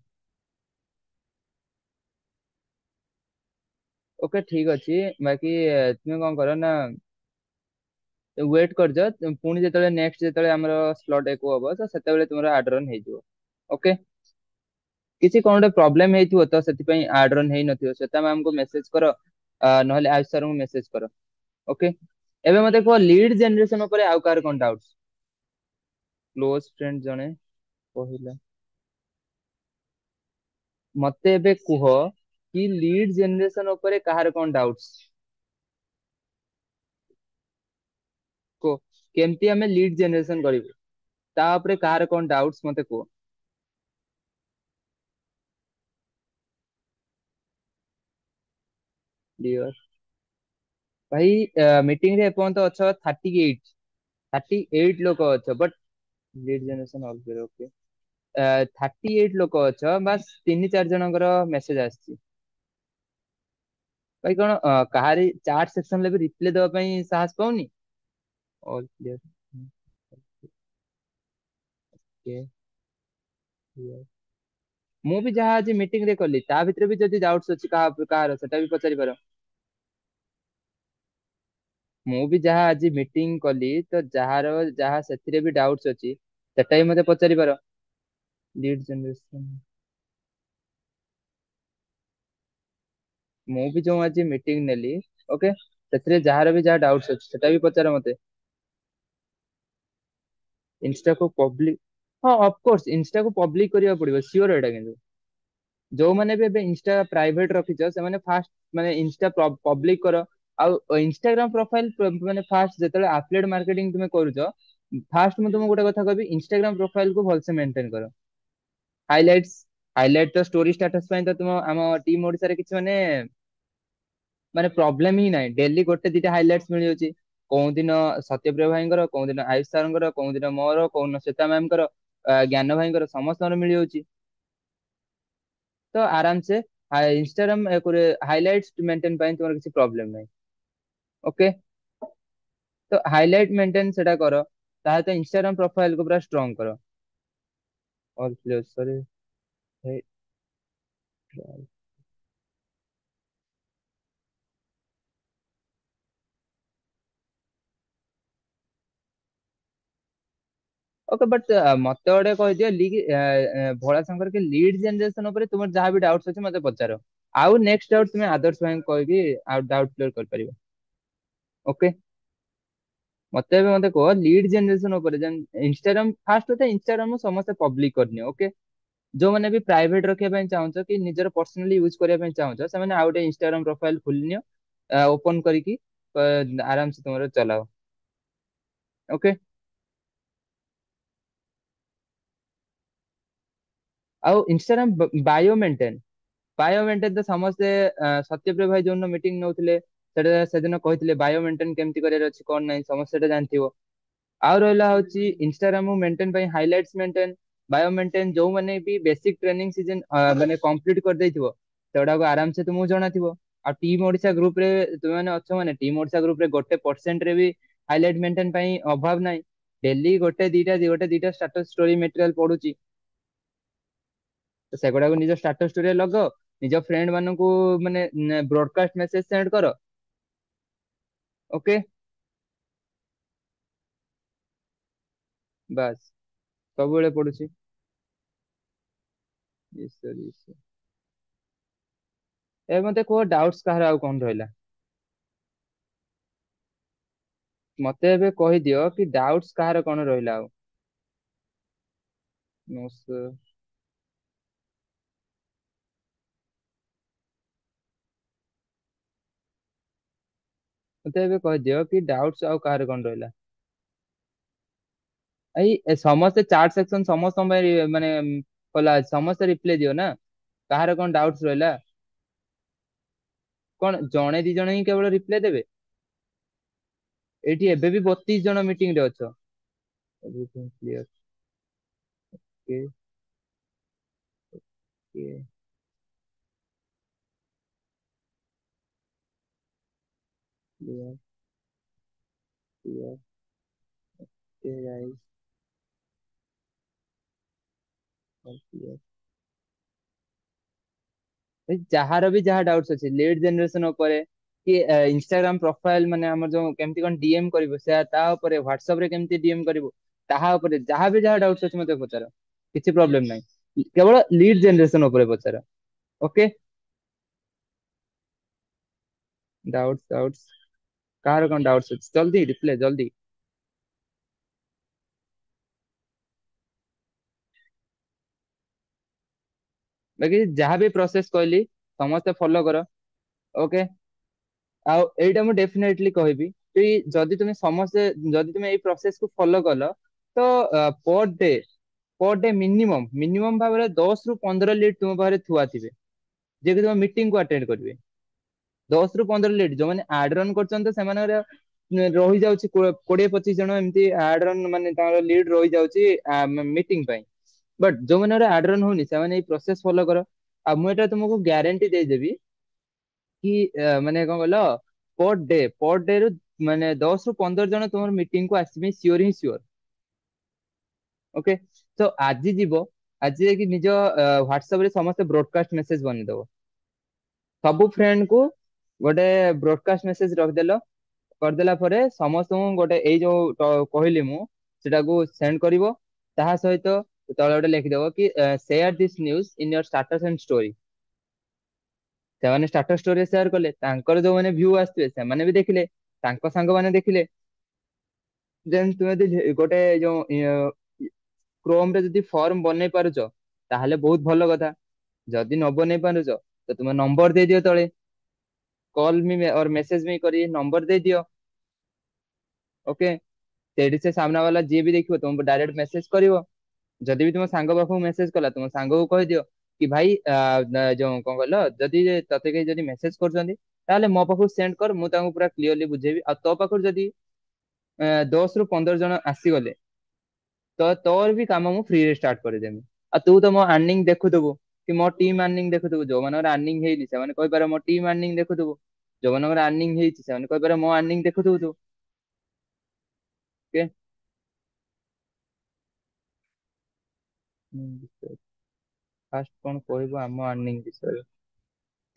A: ଓକେ ଠିକ ଅଛି, ବାକି ତୁମେ କଣ କର ନା ୱେଟ କରିଯାଅ, ପୁଣି ଯେତେବେଳେ ନେକ୍ସଟ ଯେତେବେଳେ ଆମର ସ୍ଲଟ ହବ ତ ସେତେବେଳେ ତୁମର ଆଡରନ ହେଇଯିବ। ଓକେ। କିଛି କଣ ଗୋଟେ ପ୍ରୋବ୍ଲେମ ହେଇଥିବ ତ ସେଥିପାଇଁ ଆଡରନ ହେଇନଥିବ, ଶ୍ଵେତା ମ୍ୟାମଙ୍କୁ ମେସେଜ କର। ନହେଲେ ଆୟୁଷ ସାରଙ୍କୁ ମେସେଜ କର। ଓକେ। ଏବେ ମତେ କୁହ ଲିଡ୍ ଜେନେରେସନ ଉପରେ ଆଉ କାହାର କଣ ଡାଉट्ସ? କ୍ଲୋଜ ଫ୍ରେଣ୍ଡ ଜଣେ କହିଲା। ମତେ ଏବେ କୁହ କି ଲିଡ୍ ଜେନେରେସନ ଉପରେ କାହାର କଣ ଡାଉଟ୍ସ? କୁହ କେମିତି ଆମେ ଲିଡ୍ ଜେନେରେସନ କରିବୁ, ତା ଉପରେ କାହାର କଣ ଡାଉଟ୍ସ ମତେ କୁହ। କ୍ଲିୟର। ଭାଇ ମିଟିଂ ରେ ଏପର୍ଯ୍ୟନ୍ତ ଅଛ 38, 38 ଲୋକ ଅଛ ବଟ ଲିଡ୍ ଜେନେରେସନ ଅଲଗା ଓକେ। 38 ଲୋକ ଅଛ ବାସ୍ ତିନି ଚାରି ଜଣଙ୍କର ମେସେଜ ଆସିଛି। ଭାଇ କଣ କାହାରି ଚାଟ୍ ସେକ୍ସନ ରେ ବି ରିପ୍ଲାଇ ଦେବା ପାଇଁ ସାହସ ପାଉନି? All clear. ମୁଁ ବି ଯାହା ଆଜି ମିଟିଂ ରେ କଲି ତା ଭିତରେ ବି ଯଦି ଡାଉଟ୍ସ ଅଛି କାହାର ସେଟା ବି ପଚାରି ପାର। ମୁଁ ବି ଯାହା ଆଜି ମିଟିଂ କଲି ତ ଯାହାର ଯାହା ସେଥିରେ ବି ଡାଉଟ୍ସ ଅଛି ସେଟା ବି ମତେ ପଚାରି ପାର। ଲିଡ୍ ଜେନେରେସନ ମୁଁ ବି ଯୋଉ ଆଜି ମିଟିଂ ନେଲି ଓକେ, ସେଥିରେ ଯାହାର ବି ଯାହା ଡାଉଟ୍ସ ଅଛି ସେଟା ବି ପଚାର ମତେ। ଇନଷ୍ଟାକୁ ପବ୍ଲିକ ହଁ ଅଫକୋର୍ସ ଇନଷ୍ଟାକୁ ପବ୍ଲିକ କରିବାକୁ ପଡିବ ସିଓର ଏଇଟା କିନ୍ତୁ ଯୋଉମାନେ ବି ଏବେ ଇନଷ୍ଟା ପ୍ରାଇଭେଟ ରଖିଛ ସେମାନେ ଫାଷ୍ଟ ମାନେ ଇନଷ୍ଟା ପବ୍ଲିକ କର। ଆଉ ଇନଷ୍ଟାଗ୍ରାମ ପ୍ରୋଫାଇଲ ମାନେ ଫାଷ୍ଟ ଯେତେବେଳେ ଆଫିଲିଏଟ ମାର୍କେଟିଂ ତୁମେ କରୁଛ ଫାଷ୍ଟ ମୁଁ ତୁମକୁ ଗୋଟେ କଥା କହିବି ଇନଷ୍ଟାଗ୍ରାମ ପ୍ରୋଫାଇଲ କୁ ଭଲସେ ମେଣ୍ଟେନ କର। ହାଇଲାଇଟ୍ସ ହାଇଲାଇଟ ତ ଷ୍ଟୋରି ଷ୍ଟାଟସ ପାଇଁ ତ ତୁମ ଆମ ଟିମ ଓଡିଶାରେ କିଛି ମାନେ ପ୍ରୋବ୍ଲେମ ହିଁ ନାହିଁ ଡେଲି ଗୋଟେ ଦିଟା ହାଇଲାଇଟ୍ସ ମିଳିଯାଉଛି। କୋଉ ଦିନ ସତ୍ୟପ୍ରିୟ ଭାଇଙ୍କର, କୋଉ ଦିନ ଆୟୁଷ ସାରଙ୍କର, କୋଉ ଦିନ ମୋର, କୋଉ ଦିନ ଶ୍ଵେତା ମ୍ୟାମଙ୍କର, ଜ୍ଞାନ ଭାଇଙ୍କର ସମସ୍ତଙ୍କର ମିଳିଯାଉଛି। ତ ଆରାମସେ ଇନଷ୍ଟାଗ୍ରାମ ହାଇଲାଇଟ ମେଣ୍ଟେନ ପାଇଁ ତୁମର କିଛି ପ୍ରୋବ୍ଲେମ ନାହିଁ। ଓକେ ତ ହାଇଲାଇଟ ମେଣ୍ଟେନ ସେଟା କର ତା ସହିତ ଇନଷ୍ଟାଗ୍ରାମ ପ୍ରୋଫାଇଲ କୁ ପୁରା ଷ୍ଟ୍ରଙ୍ଗ କର। All clear sorry. Okay but ମତେ ଗୋଟେ କହିଦିଅ ଭୋଳା ଶଙ୍କର କି ଲିଡ୍ ଜେନେରେସନ ଉପରେ ତୁମର ଯାହା ବି ଡାଉଟ୍ସ ଅଛି ମତେ ପଚାର। ଆଉ ନେକ୍ସଟ ଡାଉଟ୍ ତୁମେ ଆଦର୍ଶ ଭାଇଙ୍କୁ କହିକି ଆଉ ଡାଉଟ୍ କ୍ଲିୟର କରିପାରିବ। ଓକେ ମତେ ଏବେ ମତେ କୁହ ଲିଡ୍ ଜେନେରେସନ ଉପରେ ଇନଷ୍ଟାଗ୍ରାମ ଫାଷ୍ଟ କଥା ଇନଷ୍ଟାଗ୍ରାମ ସମସ୍ତେ ପବ୍ଲିକ କରିନିଅ ଓକେ। ଯୋଉମାନେ ବି ପ୍ରାଇଭେଟ ରଖିବା ପାଇଁ ଚାହୁଁଛ କି ନିଜର ପର୍ସନାଲି ୟୁଜ କରିବା ପାଇଁ ଚାହୁଁଛ ସେମାନେ ଆଉ ଗୋଟେ ଇନଷ୍ଟାଗ୍ରାମ ପ୍ରୋଫାଇଲ ଖୋଲିନିଅ ଓପନ କରିକି ଆରାମସେ ତୁମର ଚଲାଅ। ଓକେ ଆଉ Instagram bio maintain bio maintain ତ ସମସ୍ତେ ସତ୍ୟପ୍ରିୟ ଭାଇ ଯୋଉଦିନ ମିଟିଂ ନଉଥିଲେ ସେଟା ସେଦିନ କହିଥିଲେ ବାୟୋ ମେଣ୍ଟେନ କେମିତି କରିବାର ଅଛି କଣ ନାହିଁ ସମସ୍ତେ ସେଟା ଜାଣିଥିବ। ଆଉ ରହିଲା ହଉଛି ଇନଷ୍ଟାଗ୍ରାମ ମେଣ୍ଟେନ ପାଇଁ ହାଇଲାଇଟ୍ସ ମେଣ୍ଟେନ ବାୟୋ ମେଣ୍ଟେନ ଯୋଉମାନେ ବି ବେସିକ ଟ୍ରେନିଂ ସିଜନ ମାନେ କମ୍ପ୍ଲିଟ କରିଦେଇଥିବ ସେଗୁଡାକୁ ଆରାମସେ ତୁମକୁ ଜଣାଥିବ। ଆଉ ଟିମ୍ ଓଡିଶା ଗ୍ରୁପ ରେ ତୁମେ ମାନେ ଅଛ ମାନେ ଟିମ୍ ଓଡିଶା ଗ୍ରୁପ ରେ ଗୋଟେ ପରସେଣ୍ଟ ରେ ବି ହାଇଲାଇଟ ମେଣ୍ଟେନ ପାଇଁ ଅଭାବ ନାହିଁ। ଡେଲି ଗୋଟେ ଦିଟା ଷ୍ଟାଟସ ଷ୍ଟୋରି ମେଟେରିଆଲ ପଡୁଛି। ତ ସେଗୁଡାକୁ ନିଜ ଷ୍ଟାଟସ ଷ୍ଟୋରୀରେ ଲଗ ନିଜ ଫ୍ରେଣ୍ଡ ମାନଙ୍କୁ ମାନେ ବ୍ରଡକାଷ୍ଟ ମେସେଜ ସେଣ୍ଡ କର। ଓକେ ବାସ୍ ସବୁବେଳେ ପଡୁଛି। ଏ ମତେ କୁହ ଡାଉଟ୍ସ କାହାର ଆଉ କଣ ରହିଲା? ମତେ ଏବେ କହିଦିଅ କି ଡାଉଟ୍ସ କାହାର କଣ ରହିଲା ଆଉ। No, sir. ମତେ ଏବେ କହିଦିଅ କି ଡାଉଟ୍ସ ଆଉ କାହାର କଣ ରହିଲା। ସମସ୍ତେ ଚାଟ ସେକ୍ସନ ସମସ୍ତଙ୍କ ପାଇଁ ମାନେ ଖୋଲା ଅଛି ସମସ୍ତେ ରିପ୍ଲାଇ ଦିଅ ନା କାହାର କଣ ଡାଉଟ୍ସ ରହିଲା। କଣ ଜଣେ ଦି ଜଣ ହିଁ କେବଳ ରିପ୍ଲାଇ ଦେବେ? ଏଇଠି ଏବେ ବି 32 ଜଣ ମିଟିଂ ରେ ଅଛ। Everything clear. Okay, okay, clear, clear. Okay, guys, all clear. ଭାଇ ଯାହାର ବି ଯାହା ଡାଉଟ୍ସ ଅଛି ଲିଡ୍ ଜେନେରେସନ ଉପରେ କି ଇନଷ୍ଟାଗ୍ରାମ ପ୍ରୋଫାଇଲ ମାନେ ଆମର ଯୋଉ କେମିତି କଣ ଡିଏମ କରିବୁ ସେ ତା ଉପରେ ହ୍ୱାଟସଆପ ରେ କେମିତି ଡିଏମ କରିବୁ ତାହା ଉପରେ ଯାହା ବି ଯାହା ଡାଉଟ୍ସ ଅଛି ମତେ ପଚାର। କିଛି ପ୍ରୋବ୍ଲେମ ନାହିଁ କେବଳ ଲିଡ୍ ଜେନେରେସନ ଉପରେ ପଚାର। ଓକେ ଡାଉଟ୍ସ ଡାଉଟ୍ସ କାହାର କଣ ଡାଉଟ୍ସ ଅଛି ଜଲ୍ଦି ରିପ୍ଲେ ଜଲ୍ଦି। ବାକି ଯାହା ବି ପ୍ରୋସେସ କହିଲି ସମସ୍ତେ ଫଲୋ କର। ଓକେ। ଆଉ ଏଇଟା ମୁଁ ଡେଫିନେଟଲି କହିବି କି ଯଦି ତୁମେ ସମସ୍ତେ ଯଦି ତୁମେ ଏଇ ପ୍ରୋସେସ କୁ ଫଲୋ କଲ ତ ପର ଡେ ମିନିମମ୍ ମିନିମମ୍ ଭାବରେ 10 ରୁ 15 ଲିଡ୍ ତୁମ ପାଖରେ ଥୁଆ ଥିବେ ଯିଏ କି ତୁମ ମିଟିଂ କୁ ଆଟେଣ୍ଡ କରିବେ। 10 ରୁ 15 ଲିଡ୍ ଯୋଉମାନେ ଆଡ୍ ରନ୍ କରୁଛନ୍ତି ତ ସେମାନଙ୍କର ରହିଯାଉଛି 20-25 ଜଣ ଏମିତି ଆଡ୍ ରନ୍ ମାନେ ତାଙ୍କର ଲିଡ୍ ରହିଯାଉଛି ମିଟିଂ ପାଇଁ। ବଟ୍ ଯୋଉମାନଙ୍କର ଆଡ୍ ରନ୍ ହଉନି ସେମାନେ ଏଇ ପ୍ରୋସେସ ଫଲୋ କର। ଆଉ ମୁଁ ଏଟା ତୁମକୁ ଗ୍ୟାରେଣ୍ଟି ଦେଇଦେବି କି ମାନେ କଣ କହିଲ ପର ଡେ ରୁ ମାନେ 10 ରୁ 15 ଜଣ ତୁମର ମିଟିଂ କୁ ଆସିବେ ସିଓର ହିଁ ସିଓର। ଓକେ। ତ ଆଜି ଯିବ ଆଜି ଯାଇକି ନିଜ ହ୍ୱାଟସଆପ ରେ ସମସ୍ତେ ବ୍ରଡକାଷ୍ଟ ମେସେଜ ବନେଇଦବ। ସବୁ ଫ୍ରେଣ୍ଡ କୁ ଗୋଟେ ବ୍ରଡକାଷ୍ଟ ମେସେଜ ରଖିଦେଲ। କରିଦେଲା ପରେ ସମସ୍ତଙ୍କୁ ଗୋଟେ ଏଇ ଯୋଉ କହିଲି ମୁଁ ସେଟାକୁ ସେଣ୍ଡ କରିବ। ତାହା ସହିତ ତଳେ ଗୋଟେ ଲେଖିଦବ କି share this news in your status and story. ସେମାନେ ଷ୍ଟାଟସ ଷ୍ଟୋରି ସେୟାର କଲେ ତାଙ୍କର ଯୋଉମାନେ ଭ୍ୟୁ ଆସିଥିବେ ସେମାନେ ବି ଦେଖିଲେ ତାଙ୍କ ସାଙ୍ଗମାନେ ଦେଖିଲେ। ଦେନ୍ ତୁମେ ଯଦି ଗୋଟେ ଯୋଉ କ୍ରୋମ ରେ ଯଦି ଫର୍ମ ବନେଇ ପାରୁଛ ତାହେଲେ ବହୁତ ଭଲ କଥା। ଯଦି ନ ବନେଇ ପାରୁଛ ତ ତୁମେ ନମ୍ବର ଦେଇଦିଅ ତଳେ। କଲ୍ ମି ଅର୍ ମେସେଜ ମି କରି ନମ୍ବର ଦେଇଦିଅ। ଓକେ। ସେଇଠି ସେ ସାମ୍ନା ବାଲା ଯିଏ ବି ଦେଖିବ ତମକୁ ଡାଇରେକ୍ଟ ମେସେଜ କରିବ। ଯଦି ବି ତୁମ ସାଙ୍ଗ ପାଖକୁ ମେସେଜ କଲା ତୁମ ସାଙ୍ଗକୁ କହିଦିଅ କି ଭାଇ ଯୋଉ କଣ କହିଲ ଯଦି ତତେ କେହି ଯଦି ମେସେଜ କରୁଛନ୍ତି ତାହେଲେ ମୋ ପାଖକୁ ସେଣ୍ଡ କର ମୁଁ ତାଙ୍କୁ ପୁରା କ୍ଲିୟରଲି ବୁଝେଇବି। ଆଉ ତୋ ପାଖରୁ ଯଦି 10 ରୁ 15 ଜଣ ଆସିଗଲେ ତ ତୋର ବି କାମ ମୁଁ ଫ୍ରିରେ ଷ୍ଟାର୍ଟ କରିଦେମି। ଆଉ ତୁ ତ ମୋ ଆର୍ନିଂ ଦେଖୁଥିବୁ କି ମୋ ଟିମ୍ ଆର୍ନିଂ ଦେଖୁଥିବୁ ଯୋଉମାନଙ୍କର ଆର୍ନିଂ ହେଇନି ସେମାନେ କହିପାରିବେ ମୋ ଟିମ୍ ଆର୍ନିଂ ଦେଖୁଥିବୁ। ଯୋଉମାନଙ୍କର ଆର୍ନିଂ ହେଇଛି ସେମାନେ କହିପାରିବେ ମୋ ଆର୍ନିଂ ଦେଖୁଥିବୁ ତୁ। ଓକେ। ଫାଷ୍ଟ କଣ କହିବୁ ଆମ ଆର୍ନିଂ ବିଷୟରେ?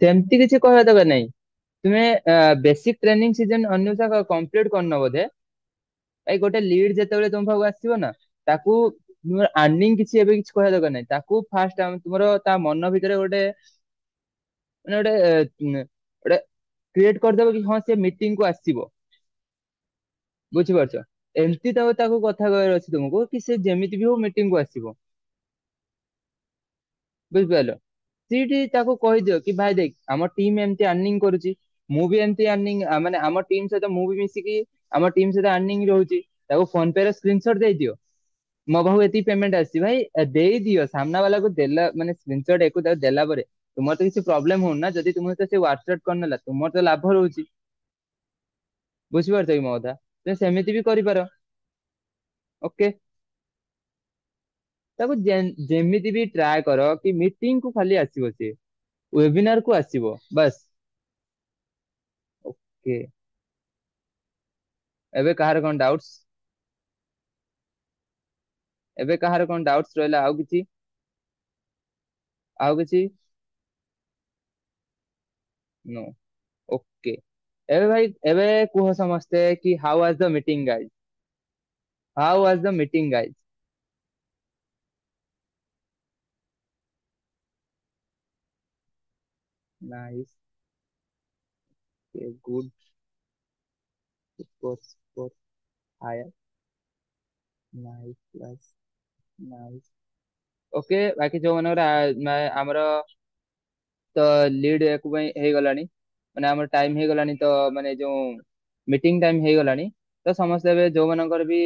A: ସେମିତି କିଛି କହିବା ଦରକାର ନାହିଁ। ତୁମେ ବେସିକ ଟ୍ରେନିଂ ସିଜନ ଅନୁସାରେ କମ୍ପ୍ଲିଟ କରିନ ବୋଧେ? ଭାଇ ଗୋଟେ ଲିଡ୍ ଯେତେବେଳେ ତମ ପାଖକୁ ଆସିବ ନା ତାକୁ ତୁମର ଆର୍ନିଂ କିଛି ଏବେ କିଛି କହିବା ଦରକାର ନାହିଁ। ତାକୁ ଫାଷ୍ଟ ତୁମର ତା ମନ ଭିତରେ ଗୋଟେ ମାନେ ଗୋଟେ କ୍ରିଏଟ କରିଦବ କି ହଁ ସେ ମିଟିଂ କୁ ଆସିବ। ବୁଝିପାରୁଛ? ଏମିତି ତ ତାକୁ କଥା କହିବାର ଅଛି ତୁମକୁ କି ସେ ଯେମିତି ବି ହଉ ମିଟିଂ କୁ ଆସିବ। ବୁଝିପାରିଲ? ସେଇଠି ତାକୁ କହିଦିଅ କି ଭାଇ ଦେଖ ଆମ ଟିମ୍ ଏମିତି ଆର୍ନିଂ କରୁଛି। ମୁଁ ବି ଏମିତି ଆର୍ନିଂ ମାନେ ଆମ ଟିମ୍ ସହିତ ମୁଁ ବି ମିଶିକି ଆମ ଟିମ୍ ସହିତ ଆର୍ନିଂ ରହୁଛି। ତାକୁ ଫୋନ ପେ ର ସ୍କ୍ରିନସଟ ଦେଇଦିଅ। ମୋ ପାଖକୁ ଏତିକି ପେମେଣ୍ଟ ଆସିଛି ଭାଇ ଦେଇଦିଅ ସାମ୍ନା ବାଲାକୁ ଦେଲା ମାନେ ସ୍କ୍ରିନସଟ ୟାକୁ ତାକୁ ଦେଲା ପରେ ତୁମର ତ କିଛି ପ୍ରୋବ୍ଲେମ ହଉନି ନା ଯଦି ତୁମ ସହିତ ସେ ହ୍ୱାଟ୍ସଆପ୍ କରିନେଲା ତୁମର ତ ଲାଭ ରହୁଛି। ବୁଝିପାରୁଛ କି ମୋ କଥା? ତୁମେ ସେମିତି ବି କରିପାର। ଓକେ। ତାକୁ ଯେମିତି ବି ଟ୍ରାଏ କର କି ମିଟିଂ କୁ ଖାଲି ଆସିବ ସିଏ। ୱେବିନାର କୁ ଆସିବ ବାସ୍। ଓକେ। ଏବେ କାହାର କଣ ଡାଉଟ୍ସ? ଏବେ କାହାର କଣ ଡାଉଟ୍ସ ରହିଲା ଆଉ କିଛି? ଆଉ କିଛି? नो। ଓକେ। ଏବେ ଭାଇ ଏବେ କୁହ ସମସ୍ତେ କି how was the meeting guys? How was the meeting guys? Nice. Good. Super super. Higher. Nice class. Nice. Okay ବାକି ଯୋଉମାନଙ୍କର ଆମର ତ ଲିଡ୍ ୟାକୁ ପାଇଁ ହେଇଗଲାଣି ମାନେ ଆମର ଟାଇମ ହେଇଗଲାଣି ତ ମାନେ ଯୋଉ ମିଟିଂ ଟାଇମ ହେଇଗଲାଣି ତ ସମସ୍ତେ ଏବେ ଯୋଉମାନଙ୍କର ବି